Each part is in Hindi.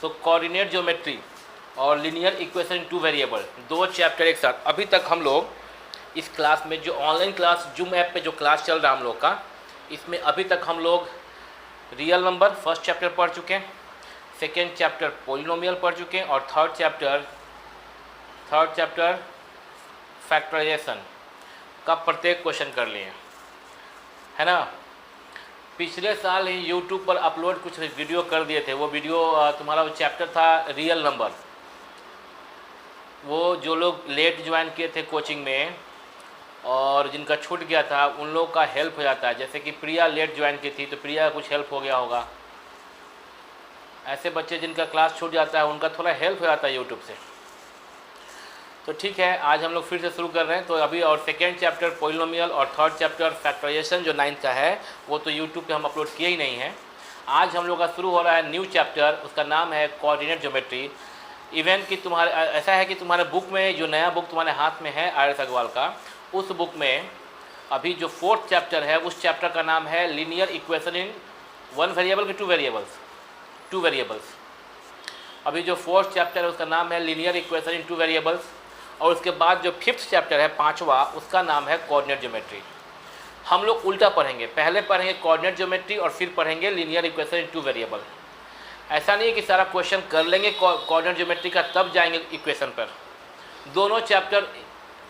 सो कोऑर्डिनेट ज्योमेट्री और linear equation in two variable, दो चैप्टर एक साथ। अभी तक हम लोग इस क्लास में जो ऑनलाइन क्लास जूम ऐप पे जो क्लास चल रहा है हम लोग का, इसमें अभी तक हम लोग रियल नंबर फर्स्ट चैप्टर पढ़ चुके हैं, सेकेंड चैप्टर पोलिनोमियल पढ़ चुके हैं और थर्ड चैप्टर फैक्टराइजेशन का प्रत्येक क्वेश्चन कर लिए, है ना। पिछले साल ही यूट्यूब पर अपलोड कुछ वीडियो कर दिए थे। वो वीडियो तुम्हारा वो चैप्टर था रियल नंबर। वो जो लोग लेट ज्वाइन किए थे कोचिंग में और जिनका छूट गया था उन लोगों का हेल्प हो जाता है। जैसे कि प्रिया लेट ज्वाइन की थी तो प्रिया का कुछ हेल्प हो गया होगा। ऐसे बच्चे जिनका क्लास छूट जाता है उनका थोड़ा हेल्प हो जाता है यूट्यूब से। तो ठीक है, आज हम लोग फिर से शुरू कर रहे हैं। तो अभी और सेकेंड चैप्टर पोलिनोमियल और थर्ड चैप्टर फैक्टराइजेशन जो 9th का है वो तो यूट्यूब पे हम अपलोड किए ही नहीं हैं। आज हम लोग का शुरू हो रहा है न्यू चैप्टर, उसका नाम है कोऑर्डिनेट ज्योमेट्री। इवन कि तुम्हारे ऐसा है कि तुम्हारे बुक में जो नया बुक तुम्हारे हाथ में है आर एस अग्रवाल का, उस बुक में अभी जो फोर्थ चैप्टर है उस चैप्टर का नाम है linear equation in one variable के टू वेरिएबल्स। अभी जो फोर्थ चैप्टर है उसका नाम है linear equation in two variables. और उसके बाद जो फिफ्थ चैप्टर है पांचवा, उसका नाम है कोऑर्डिनेट ज्योमेट्री। हम लोग उल्टा पढ़ेंगे, पहले पढ़ेंगे कोऑर्डिनेट ज्योमेट्री और फिर पढ़ेंगे linear equation in two variable. ऐसा नहीं है कि सारा क्वेश्चन कर लेंगे कोऑर्डिनेट ज्योमेट्री का तब जाएंगे इक्वेशन पर। दोनों चैप्टर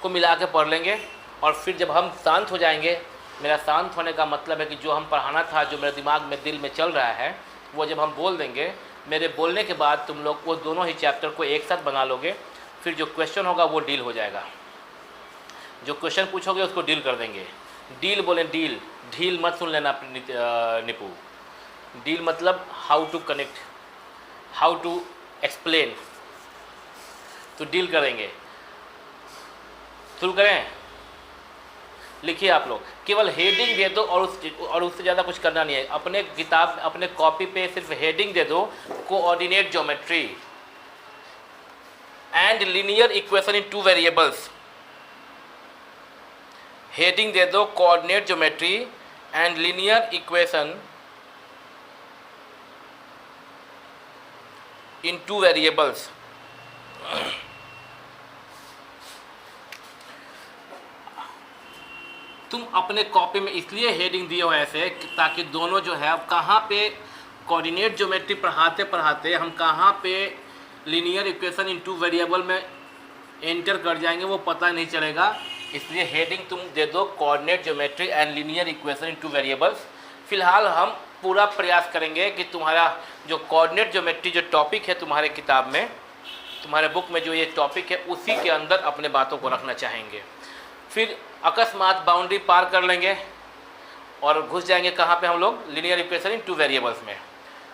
को मिला के पढ़ लेंगे और फिर जब हम शांत हो जाएंगे, मेरा शांत होने का मतलब है कि जो हम पढ़ाना था, जो मेरे दिमाग में दिल में चल रहा है, वो जब हम बोल देंगे, मेरे बोलने के बाद तुम लोग वो दोनों ही चैप्टर को एक साथ बना लोगे। फिर जो क्वेश्चन होगा वो डील हो जाएगा। जो क्वेश्चन पूछोगे उसको डील कर देंगे। डील बोलें, डील, ढील मत सुन लेना निपू। डील मतलब how to connect, how to explain, तो डील करेंगे। शुरू करें? लिखिए आप लोग, केवल हेडिंग दे दो और उससे ज़्यादा कुछ करना नहीं है। अपने किताब, अपने कॉपी पे सिर्फ हेडिंग दे दो, coordinate geometry and linear equation in two variables. Heading दे दो coordinate geometry and linear equation in two variables. तुम अपने कॉपी में इसलिए हेडिंग दिए हो ऐसे ताकि दोनों जो है, अब कहाँ पे कोऑर्डिनेट ज्योमेट्री पढ़ाते पढ़ाते हम कहाँ पे linear equation in two variable में एंटर कर जाएंगे वो पता नहीं चलेगा। इसलिए हेडिंग तुम दे दो coordinate geometry and linear equation in two variables. फिलहाल हम पूरा प्रयास करेंगे कि तुम्हारा जो कोऑर्डिनेट ज्योमेट्री जो टॉपिक है तुम्हारे किताब में, तुम्हारे बुक में जो ये टॉपिक है, उसी के अंदर अपने बातों को रखना चाहेंगे। फिर अकस्मात बाउंड्री पार कर लेंगे और घुस जाएंगे कहाँ पे हम लोग, linear equation in two variables में।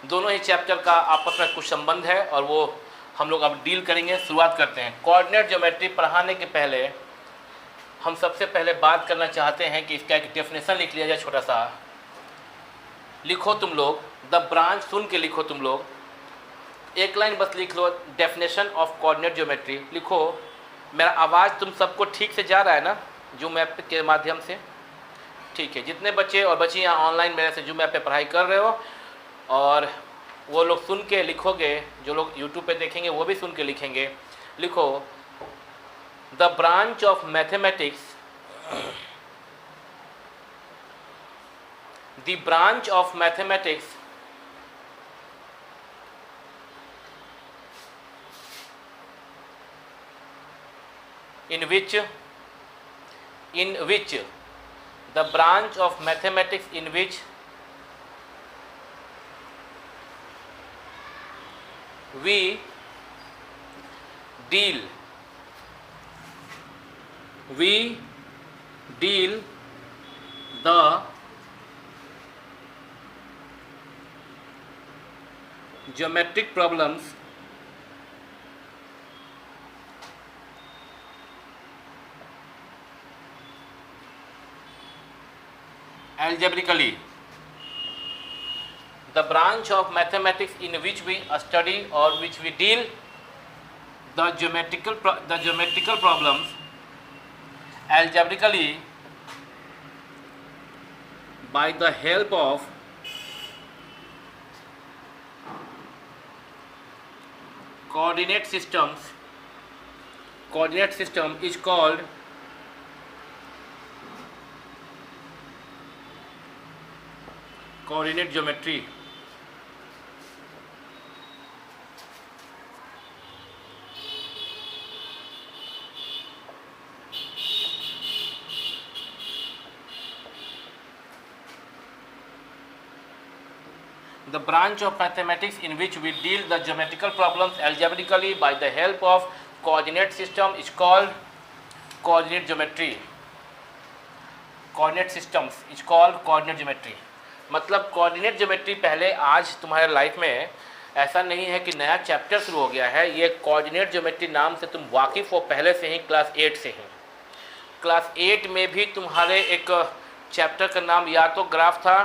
दोनों ही चैप्टर का आपस में कुछ संबंध है और वो हम लोग अब डील करेंगे। शुरुआत करते हैं। कोऑर्डिनेट ज्योमेट्री पढ़ाने के पहले हम सबसे पहले बात करना चाहते हैं कि इसका एक डेफिनेशन लिख लिया जाए छोटा सा। लिखो तुम लोग, द ब्रांच, सुन के लिखो तुम लोग, एक लाइन बस लिख लो, डेफिनेशन ऑफ कोऑर्डिनेट ज्योमेट्री लिखो। मेरा आवाज़ तुम सबको ठीक से जा रहा है ना जूम ऐप के माध्यम से? ठीक है। जितने बच्चे और बच्ची यहाँ ऑनलाइन मेरे से जूम ऐप पे पढ़ाई कर रहे हो, और वो लोग सुन के लिखोगे, जो लोग यूट्यूब पे देखेंगे वो भी सुन के लिखेंगे। लिखो, the branch of mathematics, the branch of mathematics in which the branch of mathematics in which we deal the geometric problems algebraically. The branch of mathematics in which we study or which we deal the geometrical problems algebraically by the help of coordinate system is called coordinate geometry. The branch of mathematics in which we deal the geometrical problems algebraically by the help of coordinate system is called coordinate geometry. Coordinate systems is called coordinate geometry. मतलब कोऑर्डिनेट ज्योमेट्री पहले आज तुम्हारे लाइफ में ऐसा नहीं है कि नया चैप्टर शुरू हो गया है, ये कोऑर्डिनेट ज्योमेट्री नाम से तुम वाकिफ़ हो पहले से ही, क्लास 8 से ही। क्लास 8 में भी तुम्हारे एक चैप्टर का नाम या तो ग्राफ था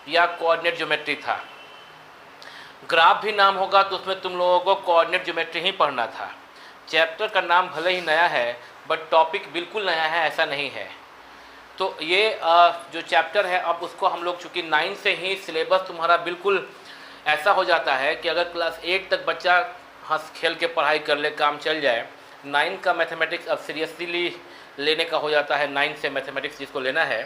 या कोऑर्डिनेट ज्योमेट्री था। ग्राफ भी नाम होगा तो उसमें तुम लोगों को कोऑर्डिनेट ज्योमेट्री ही पढ़ना था। चैप्टर का नाम भले ही नया है बट टॉपिक बिल्कुल नया है, ऐसा नहीं है। तो ये जो चैप्टर है अब उसको हम लोग चूँकि 9 से ही सिलेबस तुम्हारा बिल्कुल ऐसा हो जाता है कि अगर क्लास 8 तक बच्चा हंस खेल के पढ़ाई कर ले, काम चल जाए, 9 का मैथमेटिक्स अब सीरियसली लेने का हो जाता है। 9 से मैथमेटिक्स जिसको लेना है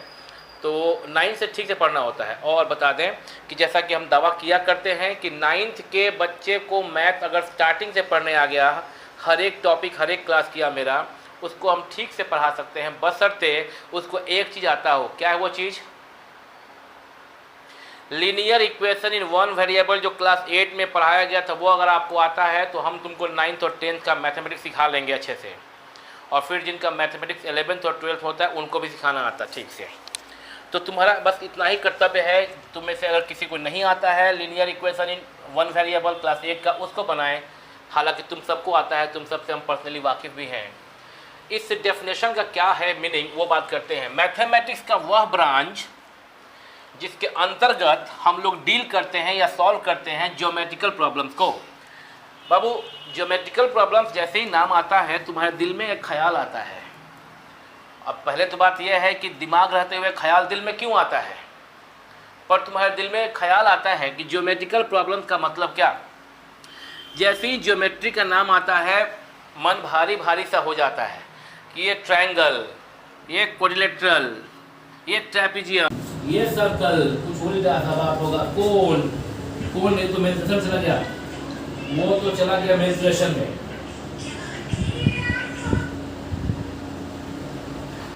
तो 9 से ठीक से पढ़ना होता है। और बता दें कि जैसा कि हम दावा किया करते हैं कि 9th के बच्चे को मैथ अगर स्टार्टिंग से पढ़ने आ गया, हर एक टॉपिक हर एक क्लास किया मेरा, उसको हम ठीक से पढ़ा सकते हैं, बशर्ते उसको एक चीज़ आता हो। क्या है वो चीज़? Linear equation in one variable जो क्लास 8 में पढ़ाया गया था वो अगर आपको आता है तो हम तुमको 9th और 10th का मैथमेटिक्स सिखा लेंगे अच्छे से। और फिर जिनका मैथमेटिक्स 11th और 12th होता है उनको भी सिखाना आता है ठीक से। तो तुम्हारा बस इतना ही कर्तव्य है, तुम में से अगर किसी को नहीं आता है linear equation in one variable class 8 का, उसको बनाएं। हालांकि तुम सबको आता है, तुम सबसे हम पर्सनली वाकिफ़ भी हैं। इस डेफिनेशन का क्या है मीनिंग वो बात करते हैं। मैथमेटिक्स का वह ब्रांच जिसके अंतर्गत हम लोग डील करते हैं या सॉल्व करते हैं ज्योमेट्रिकल प्रॉब्लम्स को। बाबू, ज्योमेट्रिकल प्रॉब्लम्स जैसे ही नाम आता है तुम्हारे दिल में एक ख्याल आता है। अब पहले तो बात यह है कि दिमाग रहते हुए ख्याल दिल में क्यों आता है, पर तुम्हारे दिल में एक ख्याल आता है कि ज्योमेट्रिकल प्रॉब्लम्स का मतलब क्या। जैसे ही ज्योमेट्री का नाम आता है मन भारी भारी सा हो जाता है कि ये ट्रायंगल, ये क्वाड्रिलेटरल, ये ट्रेपेजियम, ये सर्कल, कुछ उल्टा सा बात होगा, कोन नहीं तो मेंसुरेशन चला गया, वो तो चला गया मेंसुरेशन में।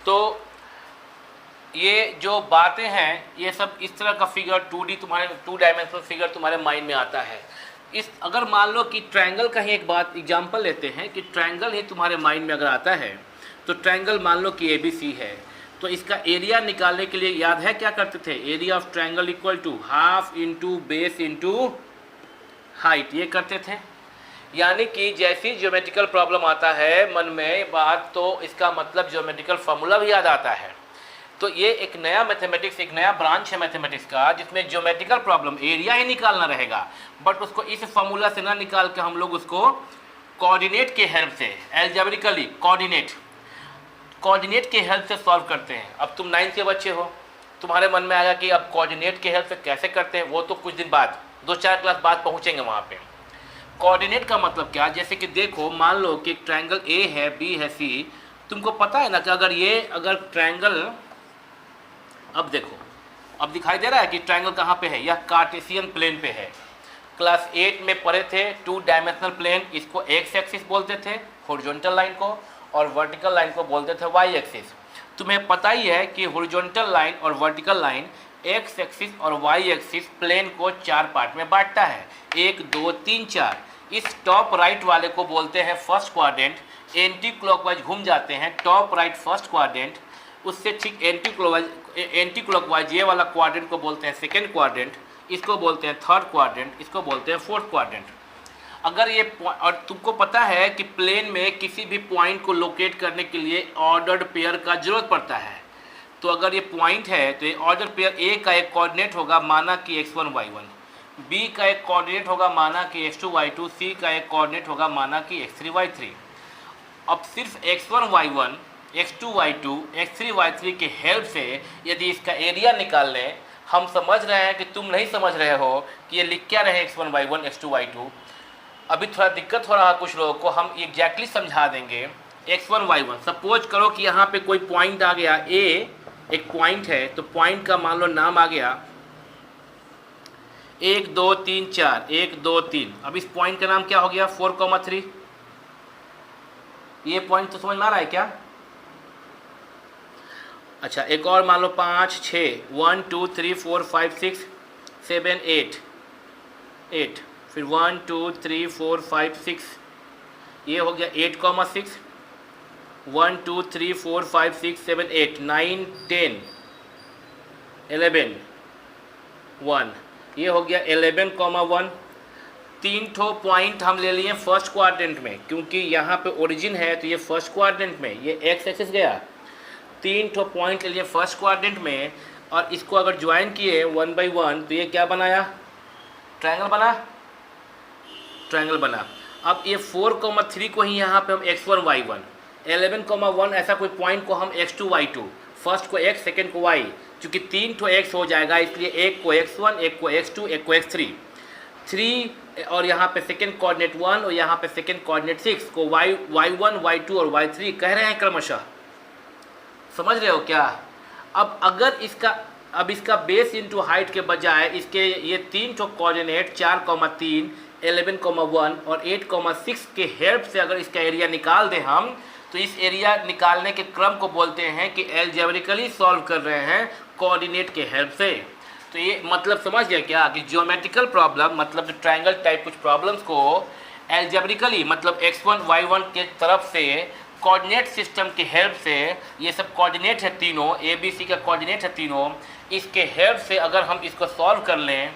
तो ये जो बातें हैं ये सब इस तरह का फिगर 2D तुम्हारे 2 डायमेंशनल फिगर तुम्हारे माइंड में आता है। इस अगर मान लो कि ट्रायंगल का ही एक बात एग्जांपल लेते हैं कि ट्रायंगल ही तुम्हारे माइंड में अगर आता है तो ट्रायंगल मान लो कि ABC है, तो इसका एरिया निकालने के लिए याद है क्या करते थे? Area of triangle equal to half into base into height, ये करते थे। यानी कि जैसी ज्योमेट्रिकल प्रॉब्लम आता है मन में बात, तो इसका मतलब ज्योमेट्रिकल फार्मूला भी याद आता है। तो ये एक नया मैथमेटिक्स, एक नया ब्रांच है मैथमेटिक्स का जिसमें ज्योमेट्रिकल प्रॉब्लम एरिया ही निकालना रहेगा, बट उसको इस फार्मूला से ना निकाल के हम लोग उसको कोऑर्डिनेट के हेल्प से, एल्जेब्रिकली कोऑर्डिनेट के हेल्प से सॉल्व करते हैं। अब तुम 9th के बच्चे हो, तुम्हारे मन में आएगा कि अब कोऑर्डिनेट के हेल्प से कैसे करते हैं, वो तो कुछ दिन बाद 2-4 क्लास बाद पहुँचेंगे वहाँ पे। कोऑर्डिनेट का मतलब क्या? जैसे कि देखो, मान लो कि एक ट्रायंगल A है, B है, C, तुमको पता है ना कि अगर ट्रायंगल, अब देखो, अब दिखाई दे रहा है कि ट्रायंगल कहाँ पे है, यह कार्टेशियन प्लेन पे है। क्लास 8 में पढ़े थे 2 डायमेंशनल प्लेन, इसको एक्स एक्सिस बोलते थे हॉरिजॉन्टल लाइन को, और वर्टिकल लाइन को बोलते थे वाई एक्सिस। तुम्हें पता ही है कि हॉरिजॉन्टल लाइन और वर्टिकल लाइन एक्स एक्सिस और वाई एक्सिस प्लेन को 4 पार्ट में बांटता है, 1 2 3 4। इस टॉप राइट वाले को बोलते हैं फर्स्ट क्वाड्रेंट, एंटी क्लॉकवाइज घूम जाते हैं टॉप राइट फर्स्ट क्वाड्रेंट, उससे ठीक एंटी क्लॉकवाइज ये वाला क्वाड्रेंट को बोलते हैं सेकेंड क्वाड्रेंट, इसको बोलते हैं थर्ड क्वाड्रेंट, इसको बोलते हैं फोर्थ क्वाड्रेंट। अगर ये, और तुमको पता है कि प्लेन में किसी भी पॉइंट को लोकेट करने के लिए ऑर्डर्ड पेयर का जरूरत पड़ता है। तो अगर ये पॉइंट है तो ये ऑर्डर पेयर ए का एक कोऑर्डिनेट होगा माना कि x1 y1, बी का एक कोऑर्डिनेट होगा माना कि x2 y2, सी का एक कोऑर्डिनेट होगा माना कि x3 y3। अब सिर्फ x1 y1, x2 y2, x3 y3 के हेल्प से यदि इसका एरिया निकाल लें, हम समझ रहे हैं कि तुम नहीं समझ रहे हो कि ये लिख क्या रहे x1 y1 x2 y2, अभी थोड़ा दिक्कत हो रहा है कुछ लोगों को, हम एग्जैक्टली समझा देंगे। x1 y1, सपोज करो कि यहाँ पे कोई पॉइंट आ गया a, एक पॉइंट है, तो पॉइंट का मान लो नाम आ गया 1 2 3 4, 1 2 3। अब इस पॉइंट का नाम क्या हो गया 4,3। ये पॉइंट तो समझ में आ रहा है क्या? अच्छा, एक और मान लो 5 6, 1 2 3 4 5 6 7 8, 8, फिर 1 2 3 4 5 6, ये हो गया 8,6, 1 2 3 4 5 6 7 8 9 10 11 1, ये हो गया 11,1। 3 ठो पॉइंट हम ले लिए फर्स्ट क्वाड्रेंट में, क्योंकि यहाँ पे ओरिजिन है तो ये फर्स्ट क्वाड्रेंट में, ये एक्स एक्सिस गया। 3 ठो पॉइंट ले लिए फर्स्ट क्वाड्रेंट में, और इसको अगर ज्वाइन किए 1 बाई 1 तो ये क्या बनाया, ट्रायंगल बना, ट्रायंगल बना। अब ये 4,3 को ही यहाँ पे हम x1 y1, 11,1 ऐसा कोई पॉइंट को हम x2 y2, फर्स्ट को x सेकेंड को y, चूँकि 3 ठो x हो जाएगा इसलिए एक को x1, एक को x2, एक को x3, 3 और यहाँ पे सेकेंड कोऑर्डिनेट 1 और यहाँ पे सेकेंड कोऑर्डिनेट 6 को y1 y2 और y3 कह रहे हैं क्रमशः। समझ रहे हो क्या? अब अगर इसका बेस इंटू हाइट के बजाय इसके ये 3 ठो कोऑर्डिनेट 4,3, 11,1 और 8,6 के हेल्प से अगर इसका एरिया निकाल दें हम, तो इस एरिया निकालने के क्रम को बोलते हैं कि एल्जेब्रिकली सॉल्व कर रहे हैं कोऑर्डिनेट के हेल्प से। तो ये मतलब समझ गया क्या कि ज्योमेट्रिकल प्रॉब्लम मतलब ट्रायंगल टाइप कुछ प्रॉब्लम्स को एल्जेब्रिकली मतलब x1 y1 के तरफ से कोऑर्डिनेट सिस्टम के हेल्प से, ये सब कोऑर्डिनेट है तीनों, ए बी सी का कोऑर्डिनेट है तीनों, इसके हेल्प से अगर हम इसको सॉल्व कर लें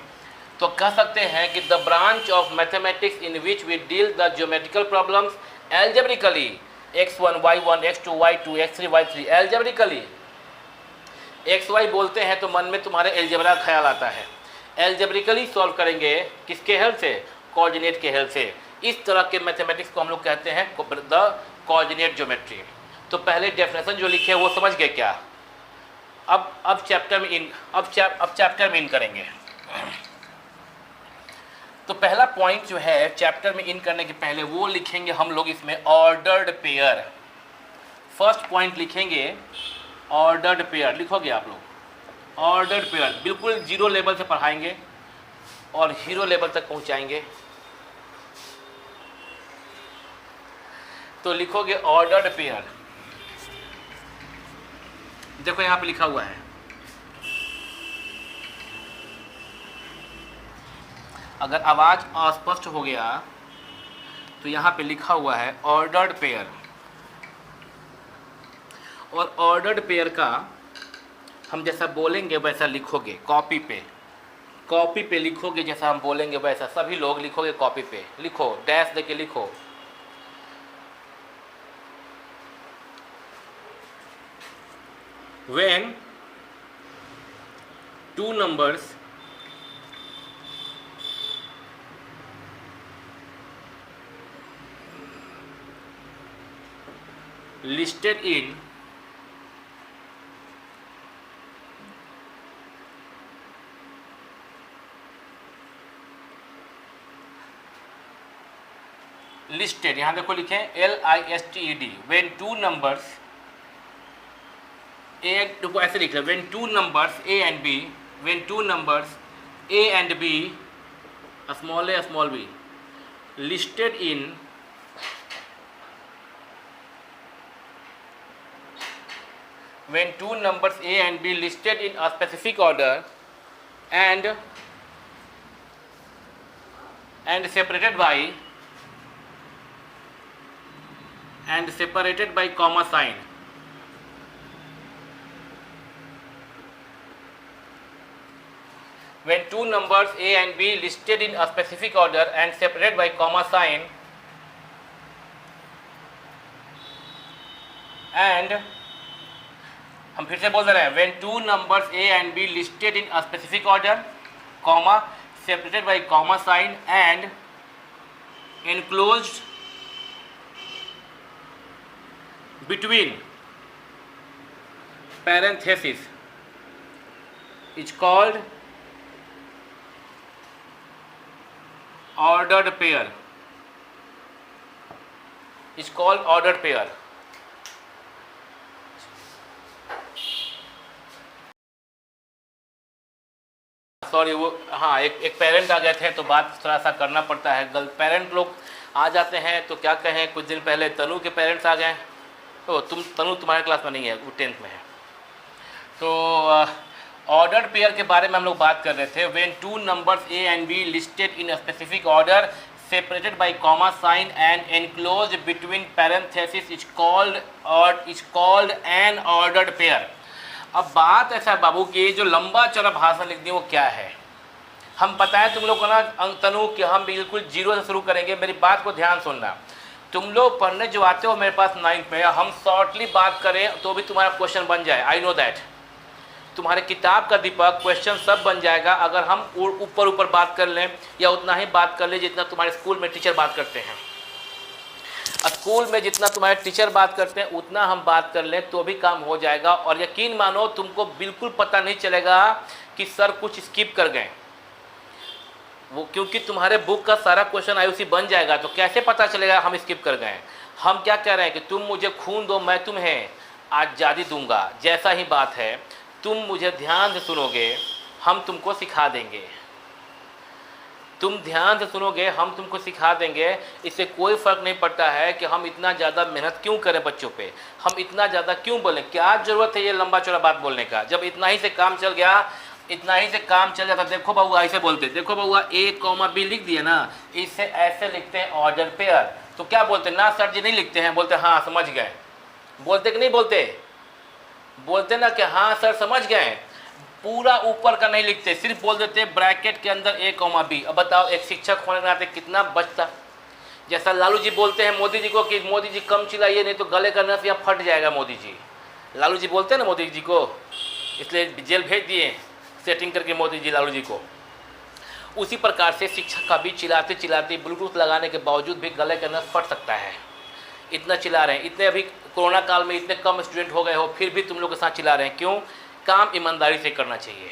तो कह सकते हैं कि the branch of mathematics in which we deal the geometrical problems algebraically, x1 y1 x2 y2 x3 y3 algebraically. xy बोलते हैं तो मन में तुम्हारे एल्जेब्रा ख्याल आता है, एल्जेब्रिकली सॉल्व करेंगे किसके हेल्प से, कोऑर्डिनेट के हेल्प से। इस तरह के मैथमेटिक्स को हम लोग कहते हैं द कोऑर्डिनेट ज्योमेट्री। तो पहले डेफिनेशन जो लिखे वो समझ गए क्या? अब चैप्टर में इन करेंगे। तो पहला पॉइंट जो है चैप्टर में इन करने के पहले वो लिखेंगे हम लोग इसमें ऑर्डर्ड पेयर। फर्स्ट पॉइंट लिखेंगे ऑर्डर्ड पेयर, लिखोगे आप लोग ऑर्डर्ड पेयर, बिल्कुल जीरो लेवल से पढ़ाएंगे और हीरो लेवल तक पहुंचाएंगे। तो लिखोगे ऑर्डर्ड पेयर, देखो यहाँ पे लिखा हुआ है, अगर आवाज अस्पष्ट हो गया तो यहाँ पे लिखा हुआ है ऑर्डर्ड पेयर। और ऑर्डर्ड पेयर का हम जैसा बोलेंगे वैसा लिखोगे, कॉपी पे लिखोगे, जैसा हम बोलेंगे वैसा सभी लोग लिखोगे, कॉपी पे लिखो, डैश देके लिखो। When two numbers listed in listed, यहाँ देखो लिखे LISTED, when two numbers देखो ऐसे लिख रहे, when two numbers A and B, when two numbers A and B, small a small b, listed in when two numbers A and B listed in a specific order and separated by comma sign, when two numbers A and B listed in a specific order and separated by comma sign and हम फिर से बोल रहे हैं, when two numbers A and B listed in a specific order, comma separated by comma sign and enclosed between parentheses is called ordered pair. Is called ordered pair. Sorry वो हाँ एक पेरेंट आ गए थे तो बात थोड़ा सा करना पड़ता है। पेरेंट लोग आ जाते हैं तो क्या कहें, कुछ दिन पहले तनु के पेरेंट्स आ गए। तो तनु तुम्हारे क्लास में नहीं है, वो 10th में है। तो ऑर्डर्ड पेयर के बारे में हम लोग बात कर रहे थे। When two numbers A and be listed in a specific order separated by comma sign and enclosed between parenthesis is called an ordered pair. अब बात ऐसा है बाबू कि जो लंबा चौड़ा भाषण लिख दी वो क्या है, हम पता है तुम लोग को ना तनु कि हम बिल्कुल जीरो से शुरू करेंगे। मेरी बात को ध्यान सुनना, तुम लोग पढ़ने जो आते हो मेरे पास 9th में, हम शॉर्टली बात करें तो भी तुम्हारा क्वेश्चन बन जाए। आई नो दैट तुम्हारे किताब का दीपक क्वेश्चन सब बन जाएगा अगर हम ऊपर बात कर लें या उतना ही बात कर लें जितना तुम्हारे स्कूल में टीचर बात करते हैं। स्कूल में जितना तुम्हारे टीचर बात करते हैं उतना हम बात कर लें तो भी काम हो जाएगा। और यकीन मानो तुमको बिल्कुल पता नहीं चलेगा कि सर कुछ स्किप कर गए, वो क्योंकि तुम्हारे बुक का सारा क्वेश्चन आयुषी बन जाएगा। तो कैसे पता चलेगा हम स्किप कर गए? हम क्या कह रहे हैं कि तुम मुझे खून दो मैं तुम्हें आज़ादी दूंगा, जैसा ही बात है। तुम मुझे ध्यान से सुनोगे हम तुमको सिखा देंगे, तुम ध्यान से सुनोगे हम तुमको सिखा देंगे। इससे कोई फ़र्क नहीं पड़ता है कि हम इतना ज़्यादा मेहनत क्यों करें बच्चों पे, हम इतना ज़्यादा क्यों बोलें, क्या ज़रूरत है ये लंबा चौड़ा बात बोलने का। जब इतना ही से काम चल गया, इतना ही से काम चल जाता। देखो बउआ ऐसे बोलते, देखो बउआ ए कॉमा बी लिख दिया ना, इसे ऐसे लिखते हैं ऑर्डर पेयर। तो क्या बोलते ना सर जी नहीं लिखते हैं, बोलते हाँ समझ गए। बोलते कि नहीं बोलते? बोलते ना कि हाँ सर समझ गए। पूरा ऊपर का नहीं लिखते, सिर्फ बोल देते ब्रैकेट के अंदर ए कॉमा बी। अब बताओ एक शिक्षक होने के नाते कितना बचता। जैसा लालू जी बोलते हैं मोदी जी को कि मोदी जी कम चिल्लाइए नहीं तो गले का नस यहाँ फट जाएगा मोदी जी। लालू जी बोलते हैं ना मोदी जी को, इसलिए जेल भेज दिए सेटिंग करके मोदी जी लालू जी को। उसी प्रकार से शिक्षक का भी चिल्लाते चिल्लाते ब्लूटूथ लगाने के बावजूद भी गले का नस फट सकता है। इतना चिल्ला रहे हैं, इतने अभी कोरोना काल में इतने कम स्टूडेंट हो गए हो फिर भी तुम लोग के साथ चिल्ला रहे हैं। क्यों? काम ईमानदारी से करना चाहिए,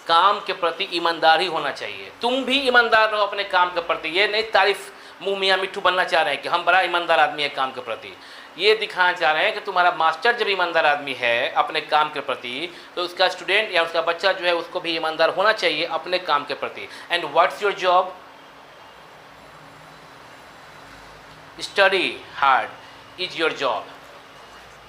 काम के प्रति ईमानदारी होना चाहिए। तुम भी ईमानदार रहो अपने काम के प्रति। ये नहीं तारीफ मुँह मियाँ मिट्ठू बनना चाह रहे हैं कि हम बड़ा ईमानदार आदमी है काम के प्रति। ये दिखाना चाह रहे हैं कि तुम्हारा मास्टर जब ईमानदार आदमी है अपने काम के प्रति तो उसका स्टूडेंट या उसका बच्चा जो है उसको भी ईमानदार होना चाहिए अपने काम के प्रति। And what's your job? Study hard is your job.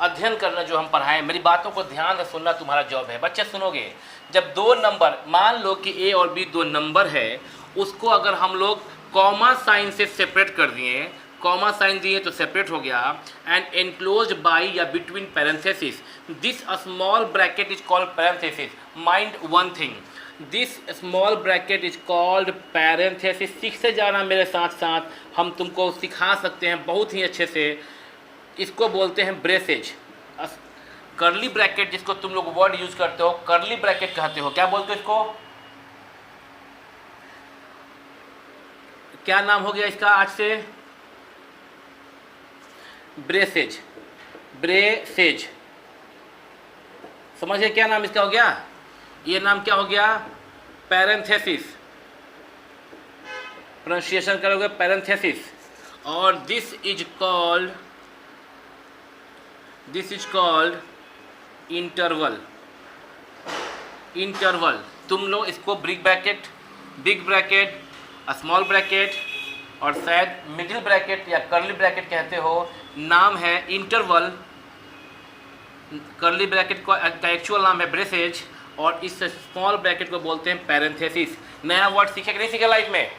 अध्ययन करना जो हम पढ़ाएं, मेरी बातों को ध्यान से सुनना तुम्हारा जॉब है। बच्चे सुनोगे, जब दो नंबर मान लो कि ए और बी दो नंबर है, उसको अगर हम लोग कॉमा साइन से सेपरेट कर दिए, कॉमा साइन दिए तो सेपरेट हो गया, एंड एनक्लोज बाई या between parenthesis, this small bracket is called parenthesis. Mind one thing, this small bracket is called parenthesis. सीखते जाना मेरे साथ साथ, हम तुमको सिखा सकते हैं बहुत ही अच्छे से। इसको बोलते हैं ब्रेसेज। कर्ली ब्रैकेट जिसको तुम लोग वर्ड यूज करते हो कर्ली ब्रैकेट कहते हो, क्या बोलते हो इसको? क्या नाम हो गया इसका आज से? ब्रेसेज। ब्रेसेज समझिए क्या नाम इसका हो गया? ये नाम क्या हो गया? पैरेंथेसिस। प्रोनाउंसिएशन करोगे पैरेंथेसिस। और this is called interval. Interval तुम लोग इसको बिग ब्रैकेट, स्मॉल ब्रैकेट और शायद मिडिल ब्रैकेट या कर्ली ब्रैकेट कहते हो। नाम है इंटरवल, कर्ली ब्रैकेट का एक्चुअल नाम है ब्रेसेज और इस स्मॉल ब्रैकेट को बोलते हैं पैरेंथेसिस। नया वर्ड सीखे कि नहीं सीखे लाइफ में?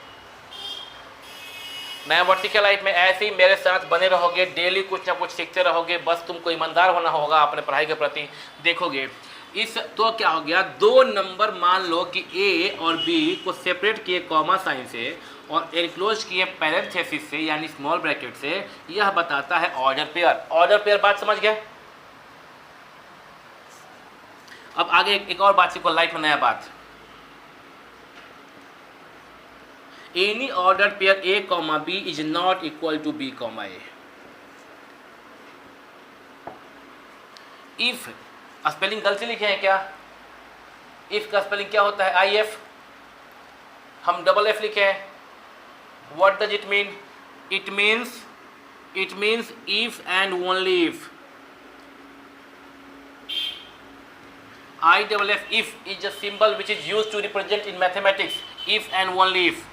नया वर्ड सीखे लाइफ में? ऐसे ही मेरे साथ बने रहोगे, डेली कुछ ना कुछ सीखते रहोगे। बस तुमको ईमानदार होना होगा अपने पढ़ाई के प्रति। देखोगे इस तो क्या हो गया, दो नंबर मान लो कि ए और बी को सेपरेट किए कॉमा साइन से और एनक्लोज किए पैरेंथेसिस से यानी स्मॉल ब्रैकेट से। यह बताता है ऑर्डर पेयर। ऑर्डर पेयर बात समझ गए? अब आगे एक और बात सीखो लाइफ में, नया बात। Any order pair A comma B is not equal to B comma A. If spelling गलती लिखे हैं क्या? इफ का स्पेलिंग क्या होता है? आई एफ, हम डबल एफ लिखे हैं। What does it mean? It means It means if and only if. IFF if is a symbol which is used to represent in mathematics. If and only if.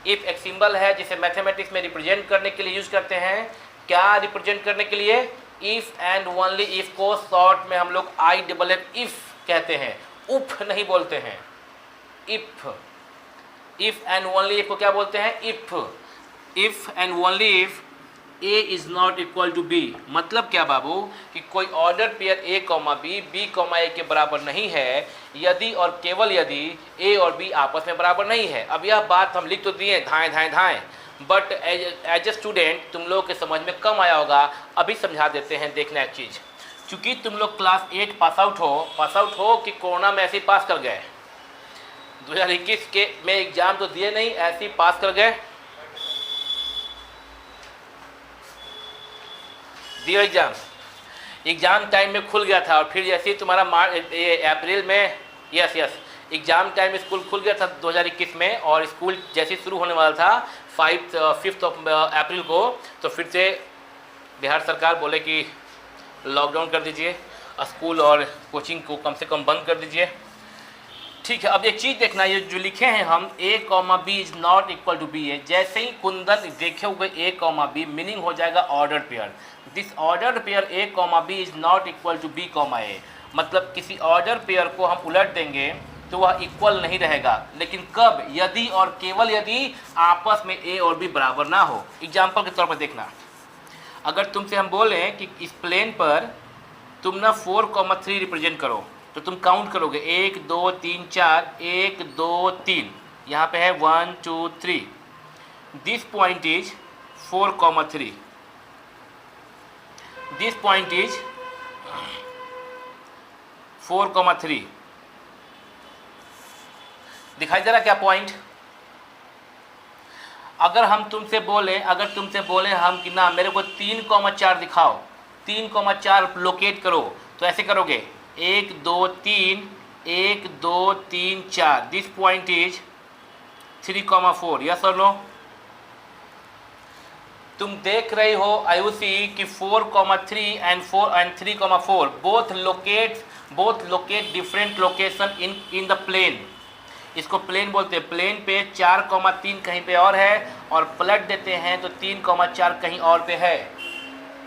If एक सिंबल है जिसे मैथमेटिक्स में रिप्रेजेंट करने के लिए यूज करते हैं. क्या रिप्रेजेंट करने के लिए? इफ एंड ओनली इफ को शॉर्ट में हम लोग IFF इफ कहते हैं, उफ नहीं बोलते हैं. If. If and only if को क्या बोलते हैं? If. If and only if A is not equal to B. मतलब क्या बाबू? कि कोई order pair A, B, A के बराबर नहीं है यदि और केवल यदि A और B आपस में बराबर नहीं है. अब यह बात हम लिख तो दिए धाएं, बट एज ए स्टूडेंट तुम लोग के समझ में कम आया होगा. अभी समझा देते हैं. देखना एक चीज़, चूँकि तुम लोग क्लास 8 पास आउट हो कि कोरोना में ऐसे ही पास कर गए. 2021 के में एग्ज़ाम तो दिए नहीं, ऐसे ही पास कर गए. दिया एग्ज़ाम टाइम में खुल गया था और फिर जैसे ही तुम्हारा अप्रैल में यस एग्ज़ाम टाइम में स्कूल खुल गया था 2021 में, और स्कूल जैसे शुरू होने वाला था 5 अप्रैल को, तो फिर से बिहार सरकार बोले कि लॉकडाउन कर दीजिए, स्कूल और कोचिंग को कम से कम बंद कर दीजिए. ठीक है. अब एक चीज़ देखना, ये जो लिखे हैं हम A, B is not equal to B है. जैसे ही कुंदन देखे हुए A, B मीनिंग हो जाएगा order pair. This order pair A, B is not equal to B, A. मतलब किसी ऑर्डर पेयर को हम उलट देंगे तो वह इक्वल नहीं रहेगा. लेकिन कब? यदि और केवल यदि आपस में A और B बराबर ना हो. एग्जाम्पल के तौर पर देखना, अगर तुमसे हम बोलें कि इस प्लेन पर तुम ना 4, 3 रिप्रेजेंट करो, तो तुम काउंट करोगे 1, 2, 3, 4, 1, 2, 3. यहाँ पे है 1, 2, 3. This point is 4, 3. This point is 4, 3. दिखाई दे रहा क्या पॉइंट? अगर तुमसे बोले हम कि ना मेरे को 3, 4 दिखाओ, 3, 4 लोकेट करो, तो ऐसे करोगे 1, 2, 3, 1, 2, 3, 4. This point is 3, 4. यस और नो? तुम देख रहे हो आयुषी कि 4, 3 and 3, 4 both locate different location in the plane. इसको प्लेन बोलते हैं. प्लेन पे 4, 3 कहीं पे और है, और पलट देते हैं तो 3, 4 कहीं और पे है.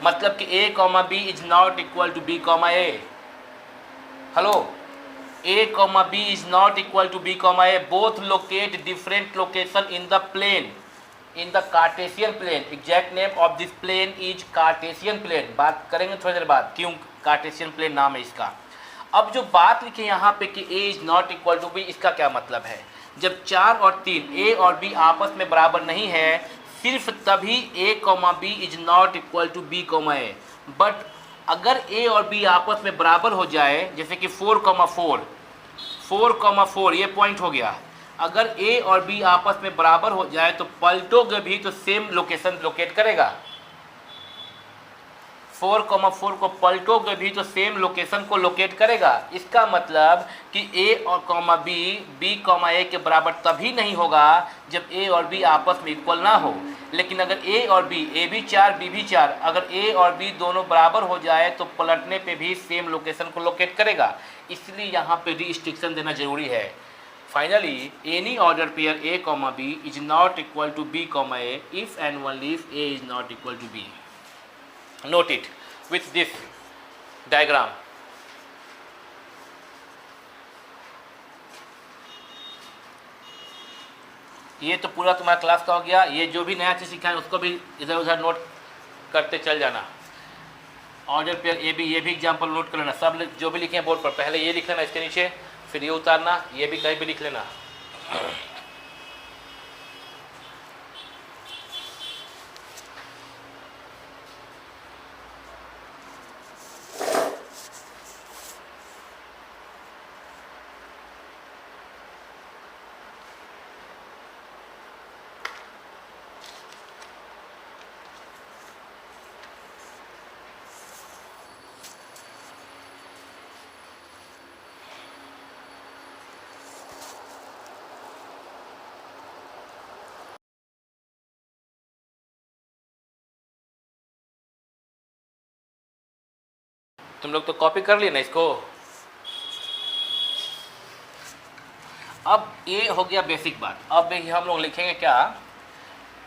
मतलब कि A, B is not equal to B, A. Hello, A, B is not equal to B, A. Both locate different location in the plane, in the Cartesian plane. Exact name of this plane is Cartesian plane. बात करेंगे थोड़ी देर बाद क्यों Cartesian plane नाम है इसका. अब जो बात लिखी है यहाँ पे कि A is not equal to B, इसका क्या मतलब है? जब 4 और 3 A और B आपस में बराबर नहीं है, सिर्फ तभी A, B is not equal to B, A. But अगर A और B आपस में बराबर हो जाए, जैसे कि 4, 4 ये पॉइंट हो गया. अगर A और B आपस में बराबर हो जाए तो पलटोगे भी तो सेम लोकेशन लोकेट करेगा. 4, 4 को पलटोगे भी तो सेम लोकेशन को लोकेट करेगा. इसका मतलब कि A और B, A के बराबर तभी नहीं होगा जब A और B आपस में इक्वल ना हो. लेकिन अगर A और B, A भी 4, B भी 4, अगर A और B दोनों बराबर हो जाए तो पलटने पे भी सेम लोकेशन को लोकेट करेगा. इसलिए यहाँ पे रिस्ट्रिक्शन देना जरूरी है. Finally any order pair A, B is not equal to B, A if and only if A is not equal to B. Note it with this diagram. ये तो पूरा तुम्हारा क्लास का हो गया. ये जो भी नया चीज़ सीखा है उसको भी इधर उधर नोट करते चल जाना. ऑर्डर पेयर A, B ये भी एग्जाम्पल नोट कर लेना. सब जो भी लिखे हैं बोर्ड पर पहले ये लिख लेना, इसके नीचे फिर ये उतारना, ये भी कहीं भी लिख लेना. तुम लोग तो कॉपी कर लिए ना इसको। अब ये हो गया बेसिक बात। अब हम लोग लिखेंगे क्या,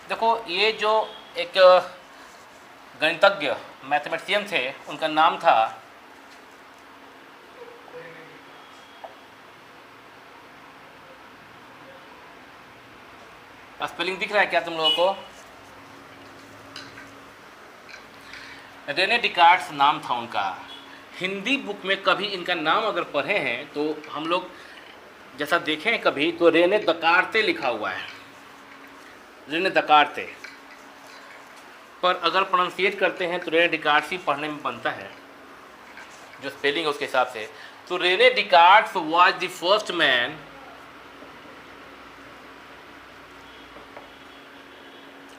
देखो ये जो एक गणितज्ञ मैथमेटिशियन थे, उनका नाम था स्पेलिंग दिख रहा है क्या तुम लोगों को? रेने डिकार्ड्स नाम था उनका। हिंदी बुक में कभी इनका नाम अगर पढ़े हैं तो हम लोग जैसा देखें कभी तो रेने दकार्ते लिखा हुआ है, रेने दकार्ते, पर अगर प्रोनाउंसिएट करते हैं तो रेने डिकार्ड्स ही पढ़ने में बनता है, जो स्पेलिंग है उसके हिसाब से। तो Rene Descartes was the first man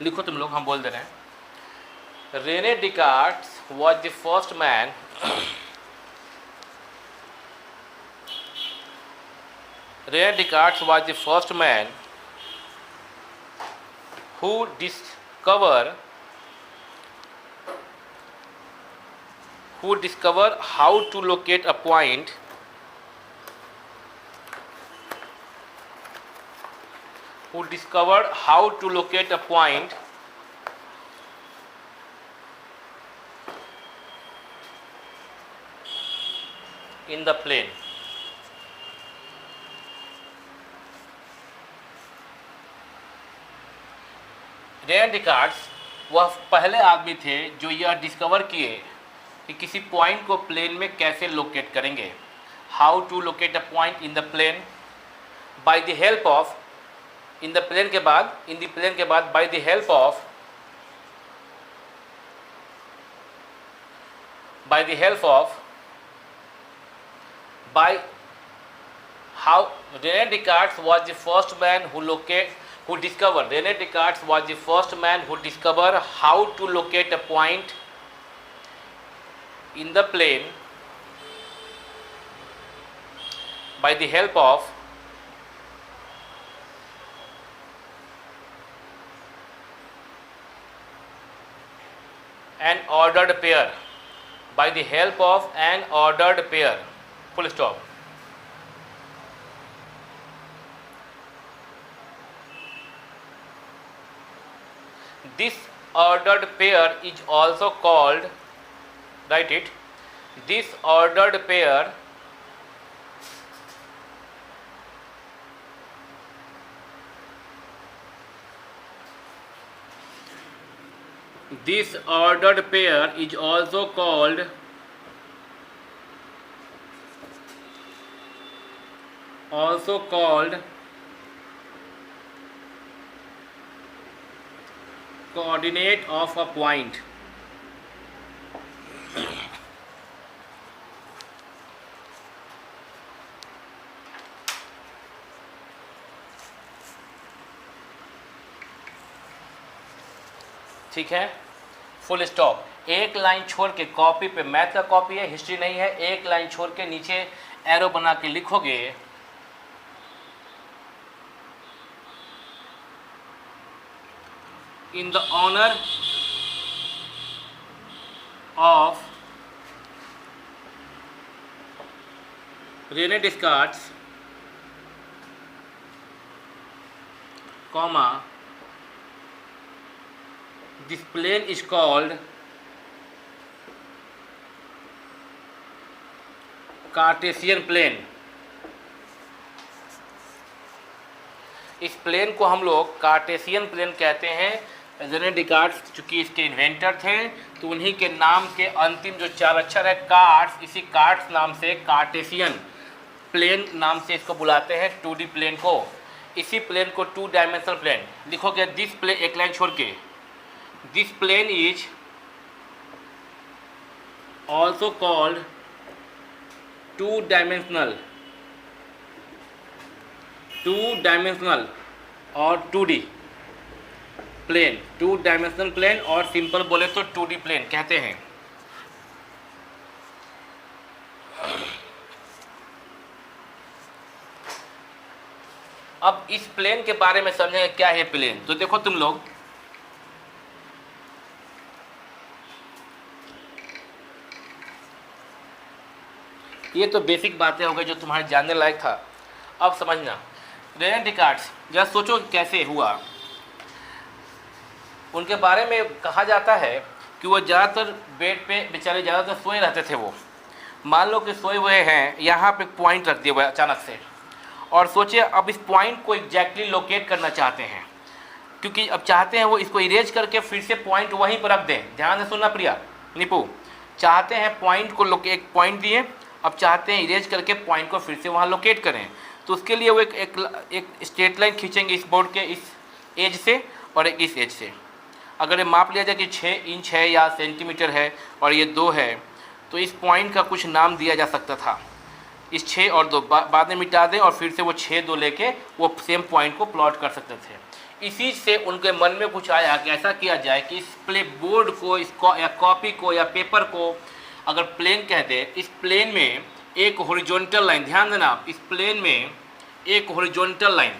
लिखो तुम लोग, हम बोल दे रहे हैं। Rene Descartes was the first man Rene Descartes was the first man who discovered how to locate a point in the plane। Rene Descartes वह पहले आदमी थे जो यह डिस्कवर किए कि किसी पॉइंट को प्लेन में कैसे लोकेट करेंगे। How to locate a point in the plane by the help of, in the plane के बाद by the help of how Rene Descartes was the first man who discovered how to locate a point in the plane by the help of an ordered pair, full stop। This ordered pair is also called, write it, this ordered pair is also called coordinate of a point। ठीक है, फुल स्टॉप। एक लाइन छोड़ के कॉपी पे, मैथ का कॉपी है, हिस्ट्री नहीं है, एक लाइन छोड़ के नीचे एरो बना के लिखोगे in the honor of Rene Descartes, comma, this plane is called Cartesian plane. इस प्लेन को हम लोग कार्टेशियन प्लेन कहते हैं। रेने डिकार्ड्स चूँकि इसके इन्वेंटर थे तो उन्हीं के नाम के अंतिम जो 4 अक्षर है कार्ड्स, इसी कार्ड्स नाम से कार्टेशियन प्लेन नाम से इसको बुलाते हैं, 2D प्लेन को। इसी प्लेन को 2 डायमेंशनल प्लेन लिखोगे। दिस प्लेन, एक लाइन छोड़ के, this plane is also called 2 dimensional और 2D प्लेन, 2 डायमेंशनल प्लेन, और सिंपल बोले तो 2D प्लेन कहते हैं। अब इस प्लेन के बारे में समझेंगे क्या है प्लेन। तो देखो तुम लोग, ये तो बेसिक बातें हो गई जो तुम्हारे जानने लायक था। अब समझना, रेने डिकार्ड्स जरा सोचो कैसे हुआ। उनके बारे में कहा जाता है कि वो ज़्यादातर बेड पे बेचारे ज़्यादातर सोए रहते थे। वो मान लो कि सोए हुए हैं, यहाँ पे पॉइंट रख दिया हुआ है अचानक से, और सोचिए अब इस पॉइंट को एग्जैक्टली लोकेट करना चाहते हैं, क्योंकि अब चाहते हैं वो इसको इरेज करके फिर से पॉइंट वहीं पर रख दें। ध्यान से सुनना प्रिया निपू, चाहते हैं पॉइंट को एक पॉइंट दिए, अब चाहते हैं इरेज करके पॉइंट को फिर से वहाँ लोकेट करें। तो उसके लिए वो एक स्ट्रेट लाइन खींचेंगे इस बोर्ड के इस एज से और एक इस एज से। अगर ये माप लिया जाए कि 6 इंच है या सेंटीमीटर है और ये 2 है, तो इस पॉइंट का कुछ नाम दिया जा सकता था। इस 6 और 2 बाद में मिटा दें और फिर से वो 6 2 लेके वो सेम पॉइंट को प्लॉट कर सकते थे। इसी से उनके मन में कुछ आया कि ऐसा किया जाए कि इस प्ले बोर्ड को इसको या कॉपी को या पेपर को अगर प्लेन कह दे, इस प्लेन में एक हॉरिजॉन्टल लाइन, ध्यान देना आप, इस प्लेन में एक हॉरिजॉन्टल लाइन,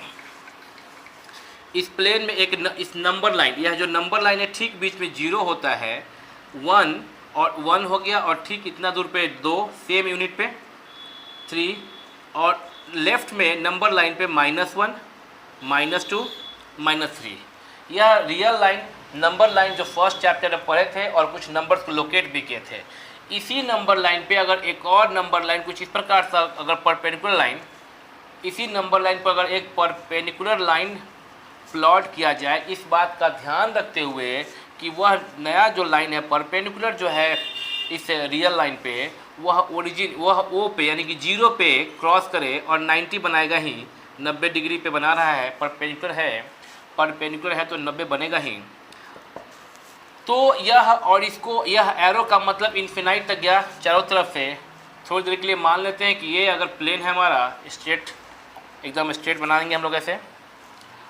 इस प्लेन में एक इस नंबर लाइन, यह जो नंबर लाइन है ठीक बीच में 0 होता है, 1 और 1 हो गया, और ठीक इतना दूर पे 2 सेम यूनिट पे 3, और लेफ्ट में नंबर लाइन पे -1 -2 -3। यह रियल लाइन नंबर लाइन जो फर्स्ट चैप्टर में पढ़े थे और कुछ नंबर्स को लोकेट भी किए थे। इसी नंबर लाइन पे अगर एक और नंबर लाइन कुछ इस प्रकार से अगर परपेंडिकुलर लाइन, इसी नंबर लाइन पर अगर एक परपेंडिकुलर लाइन प्लॉट किया जाए, इस बात का ध्यान रखते हुए कि वह नया जो लाइन है परपेंडिकुलर जो है इस रियल लाइन पे, वह ओ पे यानी कि 0 पे क्रॉस करे और 90 बनाएगा ही, 90 डिग्री पे बना रहा है, परपेंडिकुलर है तो 90 बनेगा ही। तो यह और इसको, यह एरो का मतलब इन्फिनाइट तक गया चारों तरफ से। थोड़ी देर के लिए मान लेते हैं कि ये अगर प्लेन है हमारा स्ट्रेट, एकदम स्ट्रेट बना देंगे हम लोग ऐसे।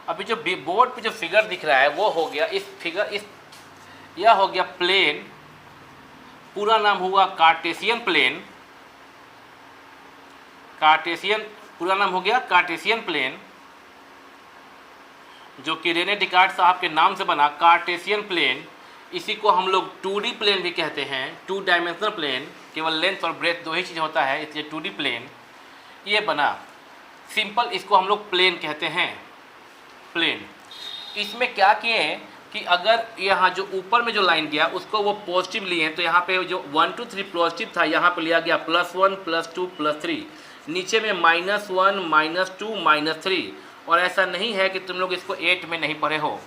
अभी जो बोर्ड पे जो फिगर दिख रहा है वो हो गया यह हो गया प्लेन, पूरा नाम हुआ कार्टेशियन प्लेन, पूरा नाम हो गया कार्टेशियन प्लेन, जो कि रेने डिकार्ड साहब के नाम से बना कार्टेशियन प्लेन। इसी को हम लोग 2D प्लेन भी कहते हैं, 2 डायमेंशनल प्लेन, केवल लेंथ और ब्रेथ 2 ही चीज़ होता है, इसलिए 2D प्लेन ये बना। सिंपल इसको हम लोग प्लेन कहते हैं, प्लेन। इसमें क्या किए हैं कि अगर यहाँ जो ऊपर में जो लाइन गया उसको वो पॉजिटिव लिए हैं, तो यहाँ पे जो 1 2 3 पॉजिटिव था, यहाँ पे लिया गया +1 +2 +3, नीचे में -1 -2 -3। और ऐसा नहीं है कि तुम लोग इसको 8 में नहीं पढ़े हो,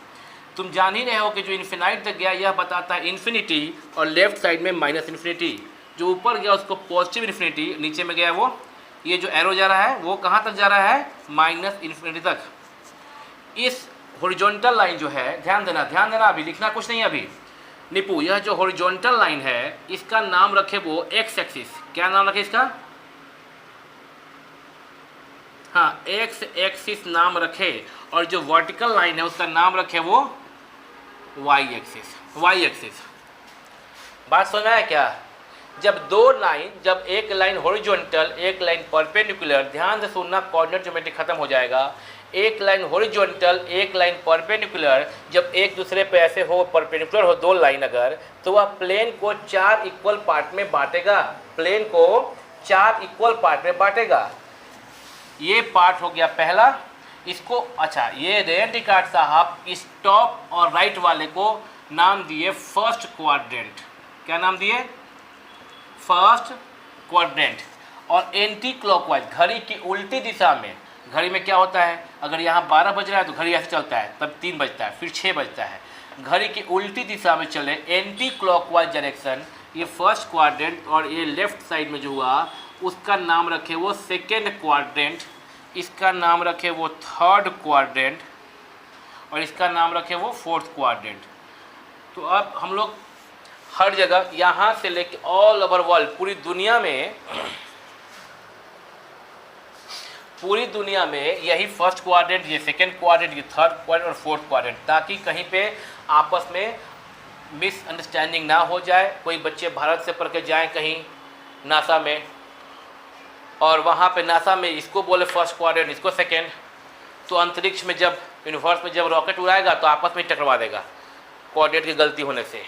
तुम जान ही रहे हो कि जो इन्फिनाइट तक गया यह बताता है इन्फिनिटी, और लेफ्ट साइड में -इन्फिनिटी। जो ऊपर गया उसको पॉजिटिव इन्फिनिटी, नीचे में गया वो, ये जो एरो जा रहा है वो कहाँ तक जा रहा है, -इन्फिनिटी तक। इस हॉरिजॉन्टल लाइन जो है, ध्यान देना अभी लिखना कुछ नहीं है अभी निपू, यह जो हॉरिजॉन्टल लाइन है इसका नाम रखे वो एक्स एक्सिस। क्या नाम रखे इसका, हाँ एक्स एक्सिस नाम रखे, और जो वर्टिकल लाइन है उसका नाम रखे वो वाई एक्सिस। बात सुना है क्या? जब एक लाइन हॉरिजॉन्टल एक लाइन परपेंडिकुलर, ध्यान से सुनना, कोऑर्डिनेट ज्योमेट्री खत्म हो जाएगा। एक लाइन हॉरिजॉन्टल एक लाइन परपेंडिकुलर, जब एक दूसरे पे ऐसे हो परपेंडिकुलर हो 2 लाइन अगर, तो वह प्लेन को 4 इक्वल पार्ट में बांटेगा। ये पार्ट हो गया पहला। इसको अच्छा, ये रेने डिकार्ड साहब इस टॉप और राइट वाले को नाम दिए फर्स्ट क्वाड्रेंट। क्या नाम दिए? First quadrant. और एंटी क्लॉकवाइज, घड़ी की उल्टी दिशा में, घड़ी में क्या होता है, अगर यहाँ 12 बज रहा है तो घड़ी ऐसे चलता है, तब 3 बजता है, फिर 6 बजता है। घड़ी की उल्टी दिशा में चले, एंटी क्लॉकवाइज डायरेक्शन, ये फर्स्ट क्वाड्रेंट। और ये लेफ्ट साइड में जो हुआ उसका नाम रखे वो सेकेंड क्वाड्रेंट, इसका नाम रखे वो थर्ड क्वाड्रेंट, और इसका नाम रखे वो फोर्थ क्वाड्रेंट। तो अब हम लोग हर जगह यहाँ से लेके ऑल ओवर वर्ल्ड, पूरी दुनिया में यही फर्स्ट क्वाड्रेंट, ये सेकेंड क्वाड्रेंट, ये थर्ड क्वाड्रेंट और फोर्थ क्वाड्रेंट, ताकि कहीं पे आपस में मिसअंडरस्टैंडिंग ना हो जाए। कोई बच्चे भारत से पढ़ के जाएँ कहीं नासा में, और वहाँ पे नासा में इसको बोले फर्स्ट क्वाड्रेंट, इसको सेकेंड, तो अंतरिक्ष में जब यूनिवर्स में जब रॉकेट उड़ाएगा तो आपस में टकरा देगा कोऑर्डिनेट की गलती होने से।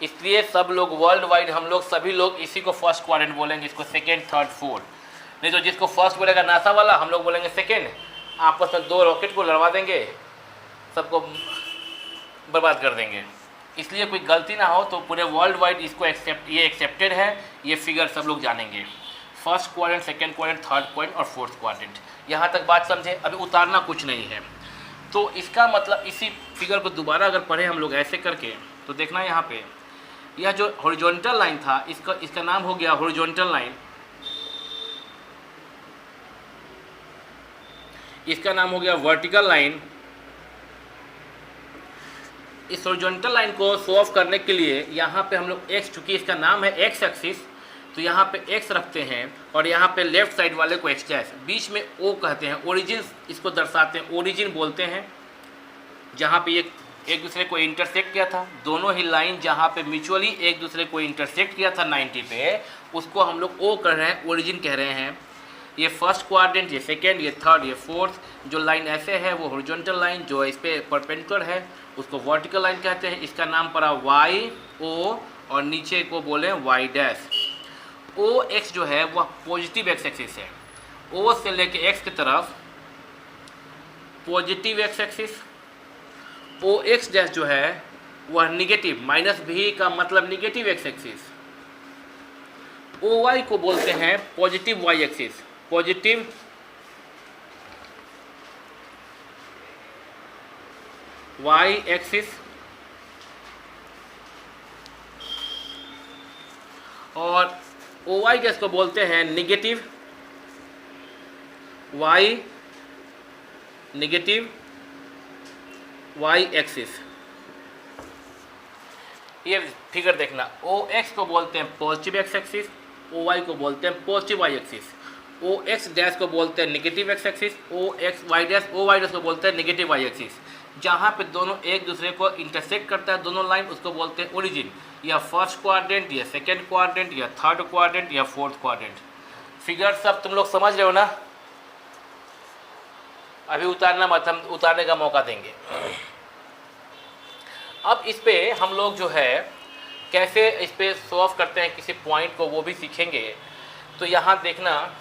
इसलिए सब लोग वर्ल्ड वाइड हम लोग सभी लोग इसी को फर्स्ट क्वाड्रेंट बोलेंगे, इसको सेकेंड, थर्ड, फोर्थ। नहीं तो जिसको फर्स्ट बोलेगा नासा वाला, हम लोग बोलेंगे सेकेंड, आपस में दो रॉकेट को लड़वा देंगे, सबको बर्बाद कर देंगे। इसलिए कोई गलती ना हो, तो पूरे वर्ल्ड वाइड इसको ये एक्सेप्टेड है, ये फिगर सब लोग जानेंगे। First quadrant, second quadrant, third quadrant और फोर्थ क्वाड्रेंट। यहाँ तक बात समझे? अभी उतारना कुछ नहीं है। तो इसका मतलब इसी फिगर को दोबारा अगर पढ़े हम लोग ऐसे करके, तो देखना यहाँ पे यह जो हॉरिजॉन्टल लाइन था, इसका नाम हो गया हॉरिजॉन्टल लाइन, इसका नाम हो गया वर्टिकल लाइन। इस हॉरिजॉन्टल लाइन को शो ऑफ करने के लिए यहाँ पे हम लोग एक्स, चूँकि इसका नाम है एक्स एक्सिस, तो यहाँ पे एक्स रखते हैं और यहाँ पे लेफ्ट साइड वाले को एक्स डैश, बीच में ओ कहते हैं, ओरिजिन इसको दर्शाते हैं, ओरिजिन बोलते हैं। जहाँ पे एक दूसरे को इंटरसेक्ट किया था, दोनों ही लाइन जहाँ पे म्यूचुअली एक दूसरे को इंटरसेक्ट किया था 90 पे, उसको हम लोग ओ कह रहे हैं, ओरिजिन कह रहे हैं। ये फर्स्ट क्वाड्रेंट, ये सेकेंड, ये थर्ड, ये फोर्थ। जो लाइन ऐसे है वो हॉरिजॉन्टल लाइन, जो इस पे परपेंडिकुलर है उसको वर्टिकल लाइन कहते हैं। इसका नाम पड़ा वाई ओ और नीचे को बोले वाई डैश। ओ एक्स जो है वह पॉजिटिव एक्स एक्सिस है, ओ से लेके एक्स की तरफ positive x axis. O x dash जो है वह निगेटिव, माइनस भी का मतलब negative x axis. O y को बोलते हैं positive y axis, positive y axis. और ओ वाई डैश को बोलते हैं negative y, negative y axis. ये फिगर देखना, ओ एक्स को बोलते हैं positive x axis, O y को बोलते हैं positive y axis. O x dash को बोलते हैं negative x axis, O X Y dash, O Y dash को बोलते हैं निगेटिव वाई एक्सिस। जहाँ पे दोनों एक दूसरे को इंटरसेक्ट करता है दोनों लाइन, उसको बोलते हैं ओरिजिन। या फर्स्ट क्वाड्रेंट, या सेकेंड क्वाड्रेंट, या थर्ड क्वाड्रेंट, या फोर्थ क्वाड्रेंट। फिगर सब तुम लोग समझ रहे हो ना? अभी उतारना मत, हम उतारने का मौका देंगे। अब इस पे हम लोग जो है कैसे इस पे शो ऑफ करते हैं किसी पॉइंट को, वो भी सीखेंगे। तो यहाँ देखना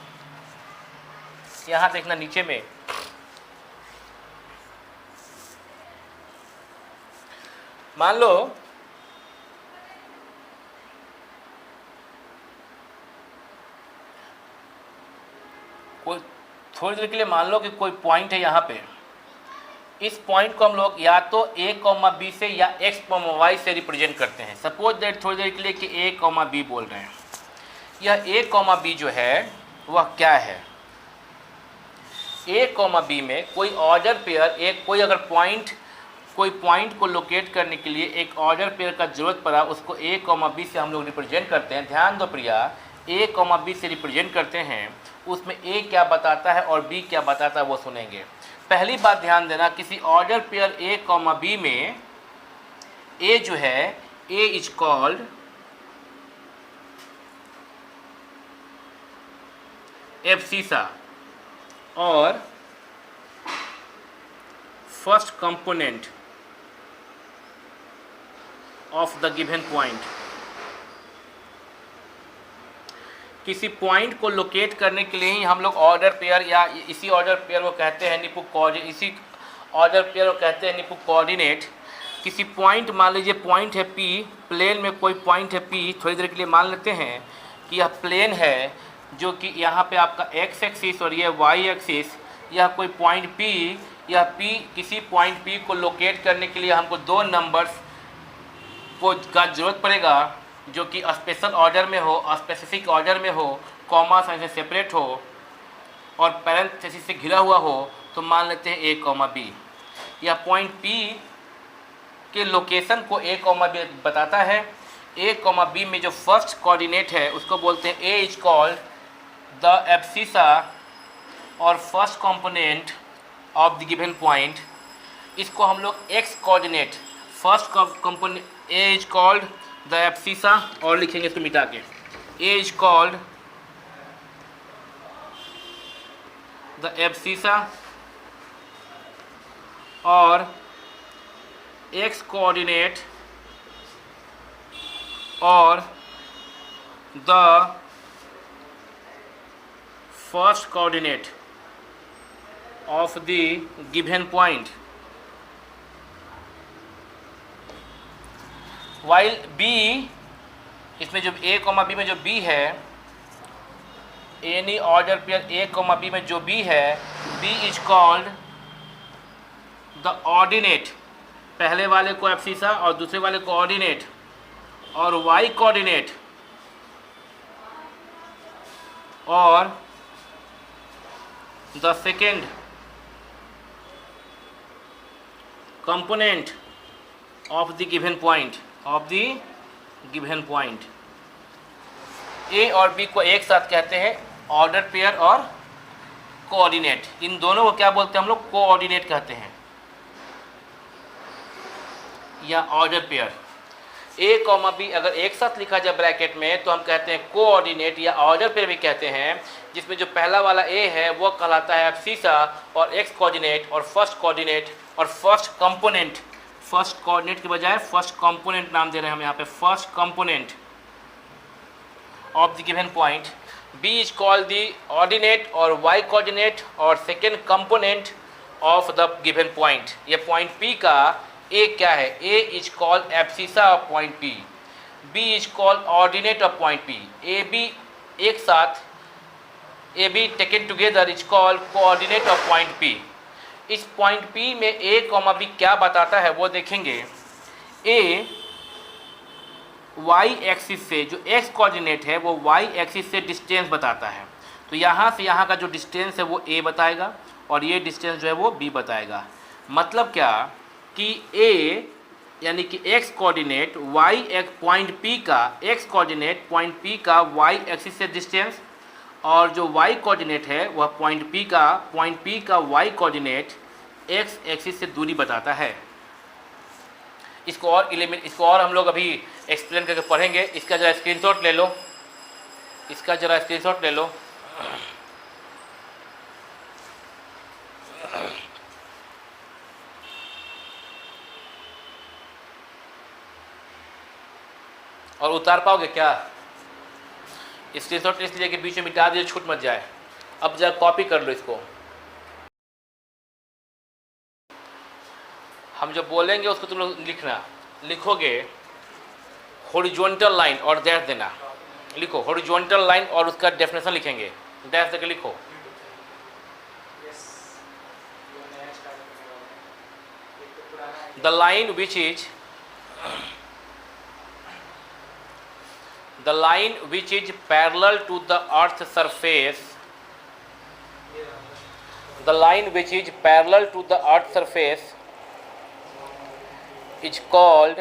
नीचे में मान लो कोई थोड़ी देर के लिए मान लो कि कोई पॉइंट है यहाँ पे। इस पॉइंट को हम लोग या तो a, b से या x, y से रिप्रेजेंट करते हैं। सपोज दैट थोड़ी देर के लिए कि a, b बोल रहे हैं। यह a, b जो है वह क्या है? a, b में कोई ऑर्डर पेयर, एक कोई पॉइंट को लोकेट करने के लिए एक ऑर्डर पेयर का जरूरत पड़ा, उसको a, b से हम लोग रिप्रेजेंट करते हैं। ध्यान दो प्रिया, a, b से रिप्रेजेंट करते हैं, उसमें a क्या बताता है और b क्या बताता है वो सुनेंगे। पहली बात ध्यान देना, किसी ऑर्डर पेयर a, b में a जो है, a इज कॉल्ड एब्सिसा और first component of the given point. किसी पॉइंट को लोकेट करने के लिए ही हम लोग ऑर्डर पेयर या इसी ऑर्डर पेयर को कहते हैं निपुक कोऑर्डिनेट। किसी पॉइंट, मान लीजिए पॉइंट है P, प्लेन में कोई पॉइंट है P। थोड़ी देर के लिए मान लेते हैं कि यह प्लेन है, जो कि यहाँ पे आपका x एक्सिस और ये y एक्सिस। यह कोई पॉइंट P, यह P, किसी पॉइंट P को लोकेट करने के लिए हमको दो नंबर्स का जरूरत पड़ेगा, जो कि स्पेशल ऑर्डर में हो, स्पेसिफिक ऑर्डर में हो, कॉमा साइन से सेपरेट हो और पैरेंथेसिस से घिरा हुआ हो। तो मान लेते हैं a, b। यह पॉइंट P के लोकेशन को a, b बताता है। a, b में जो फर्स्ट कोऑर्डिनेट है उसको बोलते हैं a is called the abscissa और first component of the given point. इसको हम लोग x coordinate, first component a is called the abscissa, और लिखेंगे इसको मिटा के, a is called the abscissa और x coordinate or the first coordinate of the given point, while b, इसमें जो a, b में जो b है, any order pair a, b में जो b है, b is called the ordinate, पहले वाले को एब्सिसा और दूसरे वाले को ऑर्डिनेट, और y कोऑर्डिनेट और the second component of the given point, A और बी को एक साथ कहते हैं ऑर्डर पेयर और कोऑर्डिनेट। इन दोनों को क्या बोलते हैं हम लोग? कोऑर्डिनेट कहते हैं या order pair. A comma B अगर एक साथ लिखा जाए ब्रैकेट में तो हम कहते हैं कोऑर्डिनेट या ऑर्डर पेयर भी कहते हैं, जिसमें जो पहला वाला ए है वो कहलाता है एब्सिसा और एक्स कोऑर्डिनेट और फर्स्ट कोऑर्डिनेट और फर्स्ट कंपोनेंट, फर्स्ट कोऑर्डिनेट के बजाय फर्स्ट कंपोनेंट नाम दे रहे हैं हम यहाँ पे, first component of the given point. B is called the ordinate और वाई कोऑर्डिनेट और second component of the given point. ये पॉइंट पी का ए क्या है? A is called abscissa of point P, B is called ordinate of point P. A B एक साथ, A B taken together is called coordinate of point P. इस पॉइंट पी में ए कॉमा बी क्या बताता है वो देखेंगे। ए वाई एक्सिस से, जो एक्स कोऑर्डिनेट है वो वाई एक्सिस से डिस्टेंस बताता है, तो यहाँ से यहाँ का जो डिस्टेंस है वो ए बताएगा और ये डिस्टेंस जो है वो बी बताएगा। मतलब क्या कि ए यानी कि x coordinate y x point P का, एक्स कोऑर्डिनेट पॉइंट पी का वाई एक्सिस से डिस्टेंस, और जो वाई कोऑर्डिनेट है वह पॉइंट पी का वाई कोऑर्डिनेट एक्स एक्सिस से दूरी बताता है। इसको और हम लोग अभी एक्सप्लेन करके पढ़ेंगे। इसका जरा स्क्रीनशॉट ले लो, इसका जरा स्क्रीनशॉट ले लो। और उतार पाओगे क्या? स्क्रीनशॉट इसलिए कि बीच में मिटा दीजिए, छूट मत जाए। अब जरा कॉपी कर लो इसको, हम जो बोलेंगे उसको तुम लोग लिखना। लिखोगे हॉरिजॉन्टल लाइन और डैश देना, लिखो हॉरिजॉन्टल लाइन और उसका डेफिनेशन लिखेंगे, डैश देकर लिखो। The line which is the line which is parallel to the earth surface, the line which is parallel to the earth surface is called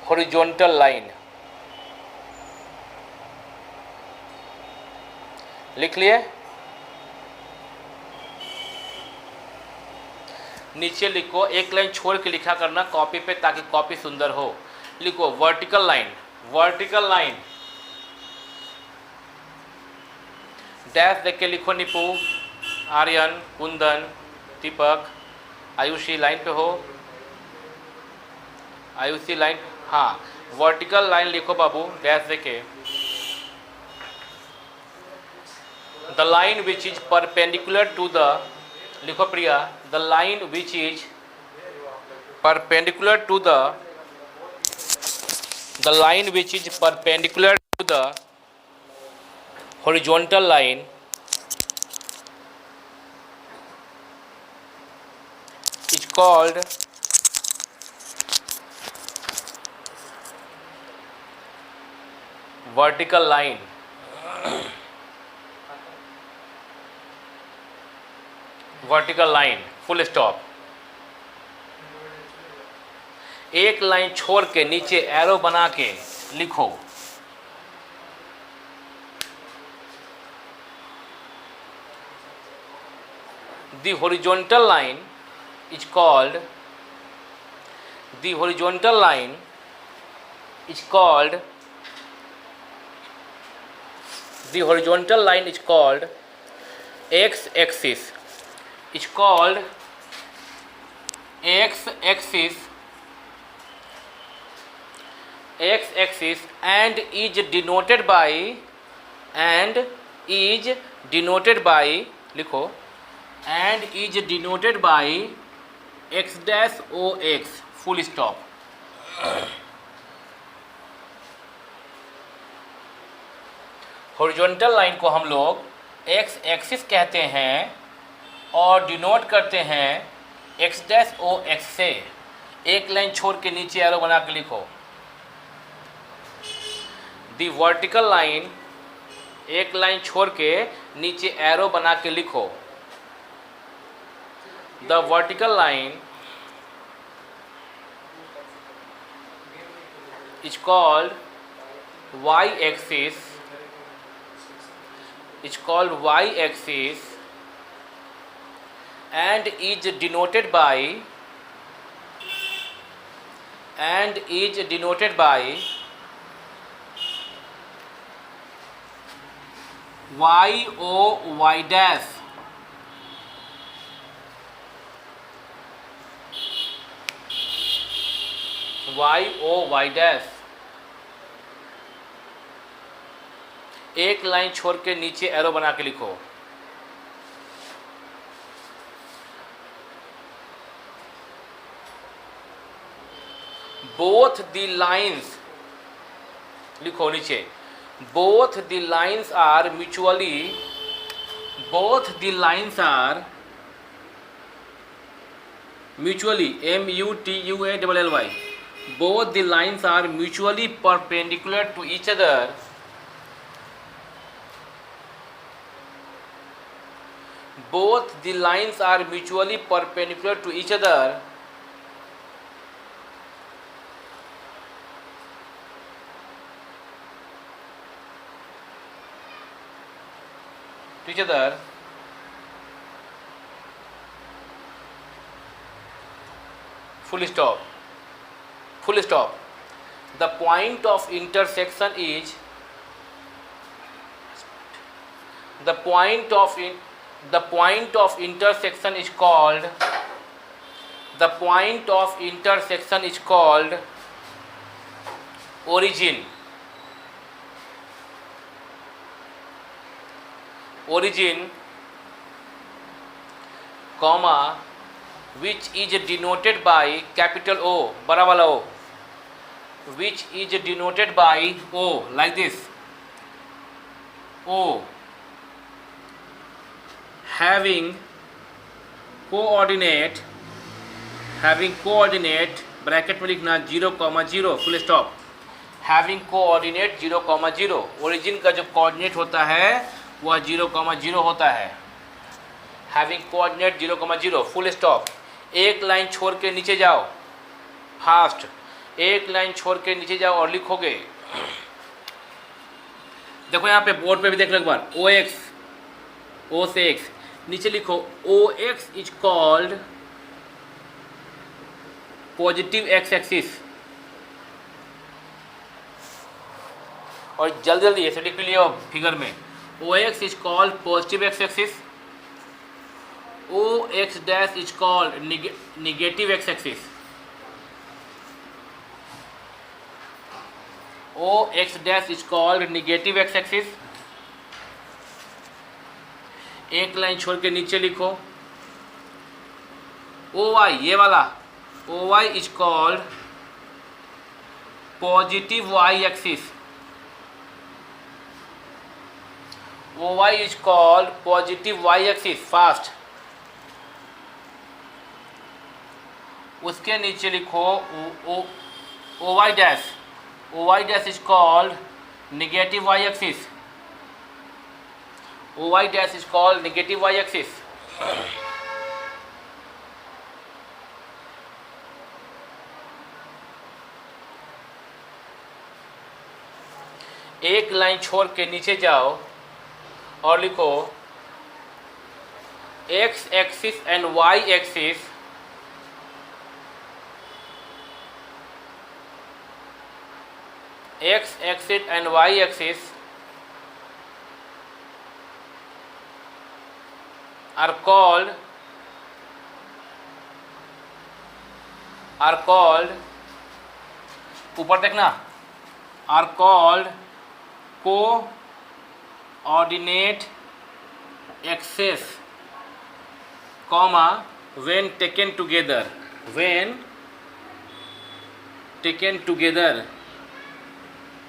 horizontal line। लिख लिए? नीचे लिखो, एक लाइन छोड़ के लिखा करना कॉपी पे ताकि कॉपी सुंदर हो। लिखो वर्टिकल लाइन, डैश देख के लिखो। निपू, आर्यन, कुंदन, दीपक, आयुषी लाइन पे हो, आयुषी लाइन, हाँ वर्टिकल लाइन लिखो बाबू, डैश देके। The line which is perpendicular to the, लिखो Priya, the line which is perpendicular to the, the line which is perpendicular to the horizontal line is called vertical line। vertical line full stop। एक लाइन छोड़ के नीचे एरो बना के लिखो। The horizontal line is called, the horizontal line is called, the horizontal line is called x axis, is called x axis x axis and is denoted by लिखो and is denoted by x dash o x full stop। Horizontal line को हम लोग x एक्सिस कहते हैं और डिनोट करते हैं x डैश o x से। एक लाइन छोड़ के नीचे एरो बना के लिखो। दी वर्टिकल लाइन, एक लाइन छोड़ के नीचे एरो बना के लिखो। The vertical line is called y axis, is called y axis and is denoted by y o y dash। y o y dash एक लाइन छोड़ के नीचे एरो बना के लिखो। बोथ द लाइन्स, लिखो नीचे, both the lines are mutually, both the lines are mutually MUTUALLY, both the lines are mutually perpendicular to each other, both the lines are mutually perpendicular to each other full stop, full stop। The point of intersection is, the point of intersection is called, the point of intersection is called origin, comma, which is denoted by capital O, बड़ा वाला O, which is denoted by O, like this, O, having coordinate bracket में लिखना 0,0 full stop, having coordinate 0,0। Origin का जो कोऑर्डिनेट होता है वह 0,0 होता है। Having coordinate 0,0 full stop. एक लाइन छोड़ के नीचे जाओ, फास्ट, एक लाइन छोड़ के नीचे जाओ और लिखोगे। देखो यहाँ पे बोर्ड पे भी देख लो एक बार, O से x, नीचे लिखो OX is called positive x axis. और जल्दी जल्दी ऐसे लिख लियो फिगर में, OX is called positive x axis, OX dash is called negative x axis, OX dash is called negative x axis. एक लाइन छोड़ के नीचे लिखो OY, ये वाला OY is called positive y axis, OY is called positive y axis, fast. उसके नीचे लिखो OY dash is called negative y axis, OY dash is called negative y axis। एक लाइन छोड़ के नीचे जाओ और लिखो x axis and y axis and y axis are called ऊपर देखना are called coordinate axes, comma when taken together, when taken together।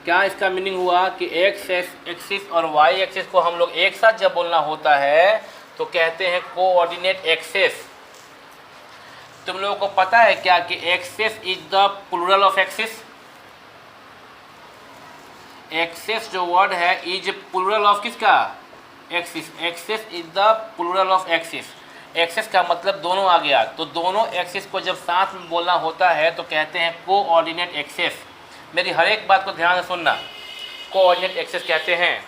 क्या इसका मीनिंग हुआ कि एक्स एक्सिस और वाई एक्सिस को हम लोग एक साथ जब बोलना होता है तो कहते हैं कोऑर्डिनेट एक्सेस। तुम लोगों को पता है क्या कि axes is the plural of axis? Axes जो वर्ड है इज प्लूरल ऑफ किसका? Axis. Axes is the plural of axis. Axes का मतलब दोनों आ गया, तो दोनों एक्सिस को जब साथ में बोलना होता है तो कहते हैं कोऑर्डिनेट एक्सेस। मेरी हर एक बात को ध्यान से सुनना, कोऑर्डिनेट एक्सेस कहते हैं।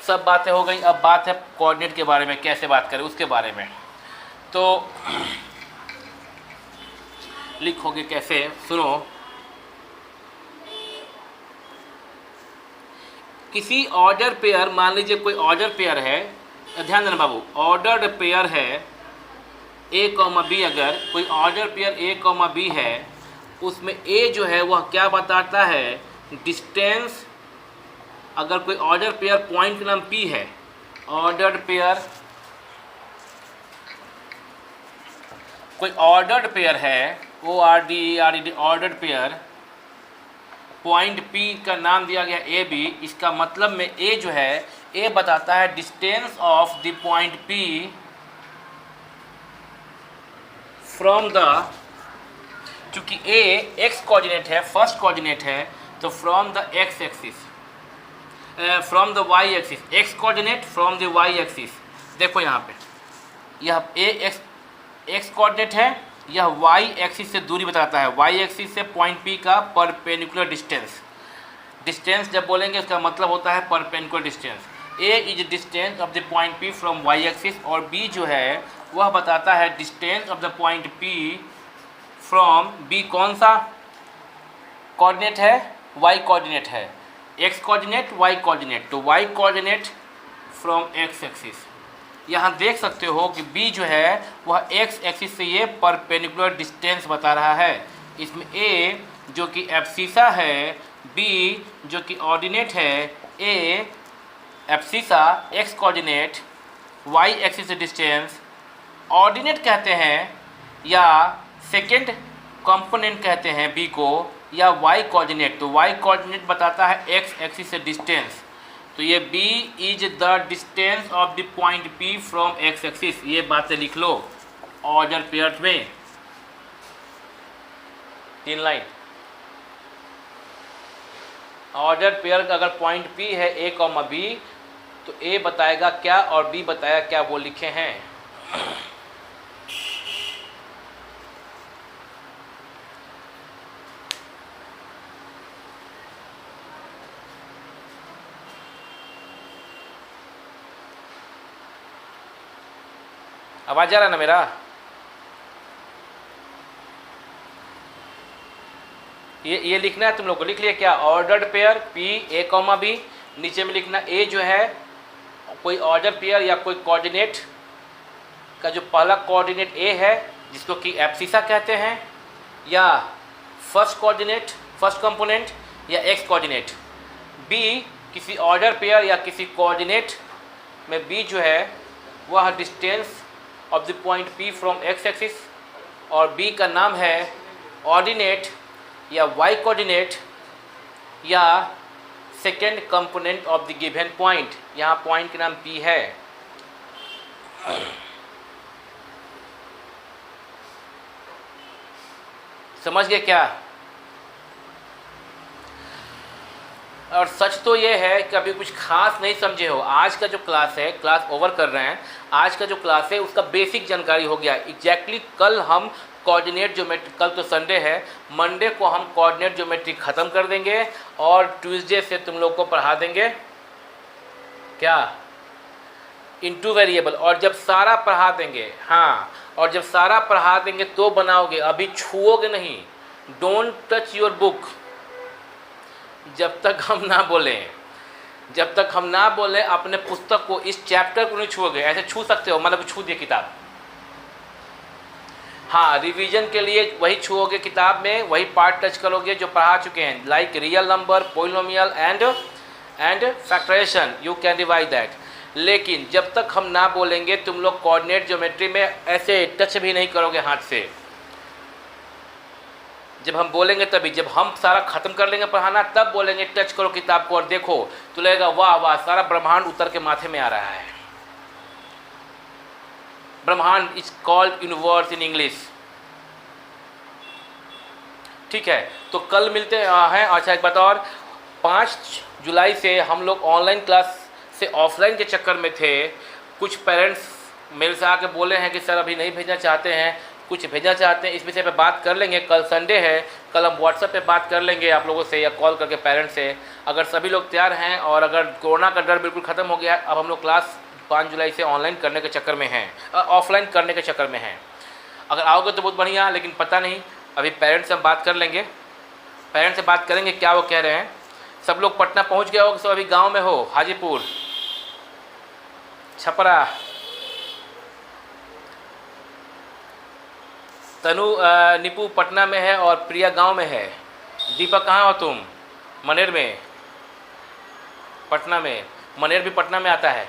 सब बातें हो गई, अब बात है कोऑर्डिनेट के बारे में, कैसे बात करें उसके बारे में। तो लिखोगे कैसे, सुनो। किसी ऑर्डर पेयर, मान लीजिए कोई ऑर्डर पेयर है, ध्यान देना बाबू, ऑर्डर्ड पेयर है ए कॉमा बी। अगर कोई order pair A comma B है, उसमें ए जो है वह क्या बताता है? डिस्टेंस। अगर कोई ऑर्डर पेयर पॉइंट का नाम पी है, ऑर्डर्ड पेयर, कोई ऑर्डर्ड पेयर है ORDERED, ordered pair, point P का नाम दिया गया ए बी। इसका मतलब में ए जो है, ए बताता है distance of the point P from the, चूँकि ए एक्स कोऑर्डिनेट है, फर्स्ट कोऑर्डिनेट है, तो from the x axis, from the y axis, x coordinate from the y axis. देखो यहाँ पे यह ए एक्स कोऑर्डिनेट है, यह वाई एक्सिस से दूरी बताता है, वाई एक्सिस से पॉइंट पी का परपेंडिकुलर डिस्टेंस। डिस्टेंस जब बोलेंगे उसका मतलब होता है perpendicular distance. A is distance of the point P from y axis, और बी जो है वह बताता है distance of the point P from B. कौन सा कोऑर्डिनेट है? वाई कोऑर्डिनेट है। एक्स कोऑर्डिनेट, वाई कोऑर्डिनेट, तो y coordinate from x axis. यहाँ देख सकते हो कि बी जो है वह एक्स एक्सिस से ये परपेंडिकुलर डिस्टेंस बता रहा है। इसमें ए जो कि एब्सिसा है, बी जो कि ऑर्डिनेट है, A abscissa X coordinate, Y axis से डिस्टेंस ऑर्डिनेट कहते हैं, या सेकेंड कंपोनेंट कहते हैं बी को, या वाई कोऑर्डिनेट। तो वाई कोऑर्डिनेट बताता है एक्स एक्सिस से डिस्टेंस, तो ये B is the distance of the point P from x axis. ये बातें लिख लो ऑर्डर पेयर में, 3 लाइन। ऑर्डर पेयर का अगर पॉइंट पी है ए कॉमा बी, तो ए बताएगा क्या और बी बताएगा क्या, वो लिखे हैं। आवाज आ रहा है ना मेरा? ये लिखना है तुम लोग को, लिख लिया क्या? Ordered pair P A comma B, नीचे में लिखना ए जो है कोई ऑर्डर पेयर या कोई कोऑर्डिनेट का जो पहला कोऑर्डिनेट ए है जिसको कि एब्सिसा कहते हैं, या फर्स्ट कोऑर्डिनेट, फर्स्ट कंपोनेंट, या एक्स कोऑर्डिनेट। बी किसी ऑर्डर पेयर या किसी कोऑर्डिनेट में बी जो है वह distance of the point P from x axis, और बी का नाम है ऑर्डिनेट या वाई कोऑर्डिनेट या second component of the given point. यहाँ पॉइंट का नाम पी है। समझ गए क्या? और सच तो ये है कि अभी कुछ खास नहीं समझे हो। आज का जो क्लास है, क्लास ओवर कर रहे हैं, आज का जो क्लास है उसका बेसिक जानकारी हो गया। एग्जैक्टली कल हम कोऑर्डिनेट ज्योमेट्री, कल तो संडे है, मंडे को हम कोऑर्डिनेट ज्योमेट्री ख़त्म कर देंगे और ट्यूसडे से तुम लोग को पढ़ा देंगे क्या, इनटू वेरिएबल। और जब सारा पढ़ा देंगे, हाँ, और जब सारा पढ़ा देंगे तो बनाओगे, अभी छुओगे नहीं। डोंट टच योर बुक जब तक हम ना बोलें, जब तक हम ना बोलें अपने पुस्तक को, इस चैप्टर को नहीं छुओगे। ऐसे छू सकते हो, मतलब छू दिए किताब, हाँ, रिवीजन के लिए वही छुओगे किताब में, वही पार्ट टच करोगे जो पढ़ा चुके हैं, like real number, polynomial and factorisation, you can revise that. लेकिन जब तक हम ना बोलेंगे तुम लोग कोऑर्डिनेट ज्योमेट्री में ऐसे टच भी नहीं करोगे हाथ से। जब हम बोलेंगे तभी, जब हम सारा खत्म कर लेंगे पढ़ाना तब बोलेंगे टच करो किताब को और देखो, तो लगेगा वाह वाह सारा ब्रह्मांड उतर के माथे में आ रहा है। ब्रह्मांड is called universe in English. ठीक है, तो कल मिलते हैं। अच्छा एक बात और, 5 जुलाई से हम लोग ऑनलाइन क्लास से ऑफलाइन के चक्कर में थे। कुछ पेरेंट्स मेरे से आके बोले हैं कि सर अभी नहीं भेजना चाहते हैं, कुछ भेजना चाहते हैं। इस विषय पे बात कर लेंगे, कल संडे है, कल हम व्हाट्सएप पे बात कर लेंगे आप लोगों से या कॉल करके पेरेंट्स से। अगर सभी लोग तैयार हैं और अगर कोरोना का डर बिल्कुल ख़त्म हो गया है, अब हम लोग क्लास 5 जुलाई से ऑनलाइन करने के चक्कर में हैं, ऑफलाइन करने के चक्कर में हैं। अगर आओगे तो बहुत बढ़िया, लेकिन पता नहीं, अभी पेरेंट्स से हम बात कर लेंगे, पेरेंट्स से बात करेंगे क्या वो कह रहे हैं। सब लोग पटना पहुंच गए हो, सब अभी गांव में हो, हाजीपुर, छपरा। तनु निपू पटना में है और प्रिया गांव में है। दीपक कहाँ हो तुम? मनेर में, पटना में। मनेर भी पटना में आता है।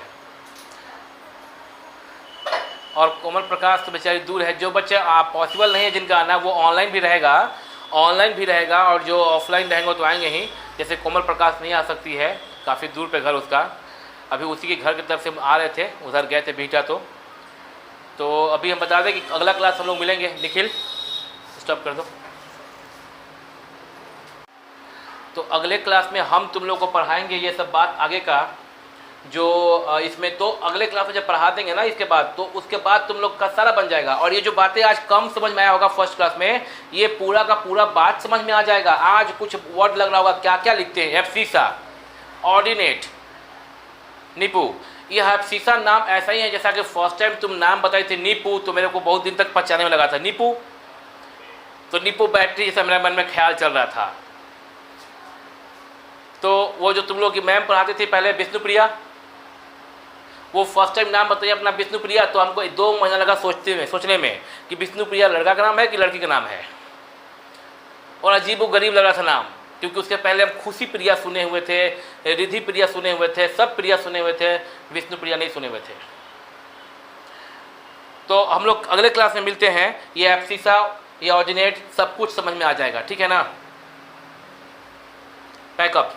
और कोमल प्रकाश तो बेचारी दूर है। जो बच्चे पॉसिबल नहीं है जिनका आना, वो ऑनलाइन भी रहेगा और जो ऑफलाइन रहेंगे तो आएंगे ही। जैसे कोमल प्रकाश नहीं आ सकती है, काफ़ी दूर पे घर उसका, अभी उसी के घर की तरफ से आ रहे थे, उधर गए थे बीटा। तो अभी हम बता दें कि अगला क्लास हम लोग मिलेंगे। निखिल स्टॉप कर दो। तो अगले क्लास में हम तुम लोग को पढ़ाएंगे ये सब बात आगे का, जो इसमें तो अगले क्लास में जब पढ़ा देंगे ना इसके बाद, तो उसके बाद तुम लोग का सारा बन जाएगा। और ये जो बातें आज कम समझ में आया होगा फर्स्ट क्लास में, ये पूरा का पूरा बात समझ में आ जाएगा। आज कुछ वर्ड लग रहा होगा, क्या क्या लिखते हैं, एब्सिसा, ऑर्डिनेट, निपू। यह एब्सिसा नाम ऐसा ही है जैसा कि फर्स्ट टाइम तुम नाम बताई थी नीपू, तो मेरे को बहुत दिन तक पहचाने में लगा था नीपू, तो नीपू बैटरी जैसा मेरे मन में ख्याल चल रहा था। तो वो जो तुम लोग की मैम पढ़ाती थी पहले, विष्णुप्रिया, वो फर्स्ट टाइम नाम बताइए अपना विष्णुप्रिया, तो हमको 2 महीना लगा सोचने में कि विष्णुप्रिया लड़का का नाम है कि लड़की का नाम है। और अजीब गरीब लग रहा था नाम, क्योंकि उसके पहले हम खुशी प्रिया सुने हुए थे, रिधि प्रिया सुने हुए थे, सब प्रिया सुने हुए थे, विष्णुप्रिया नहीं सुने हुए थे। तो हम लोग अगले क्लास में मिलते हैं। ये एब्सिसा, ये ऑर्डिनेट सब कुछ समझ में आ जाएगा। ठीक है ना? पैकअप।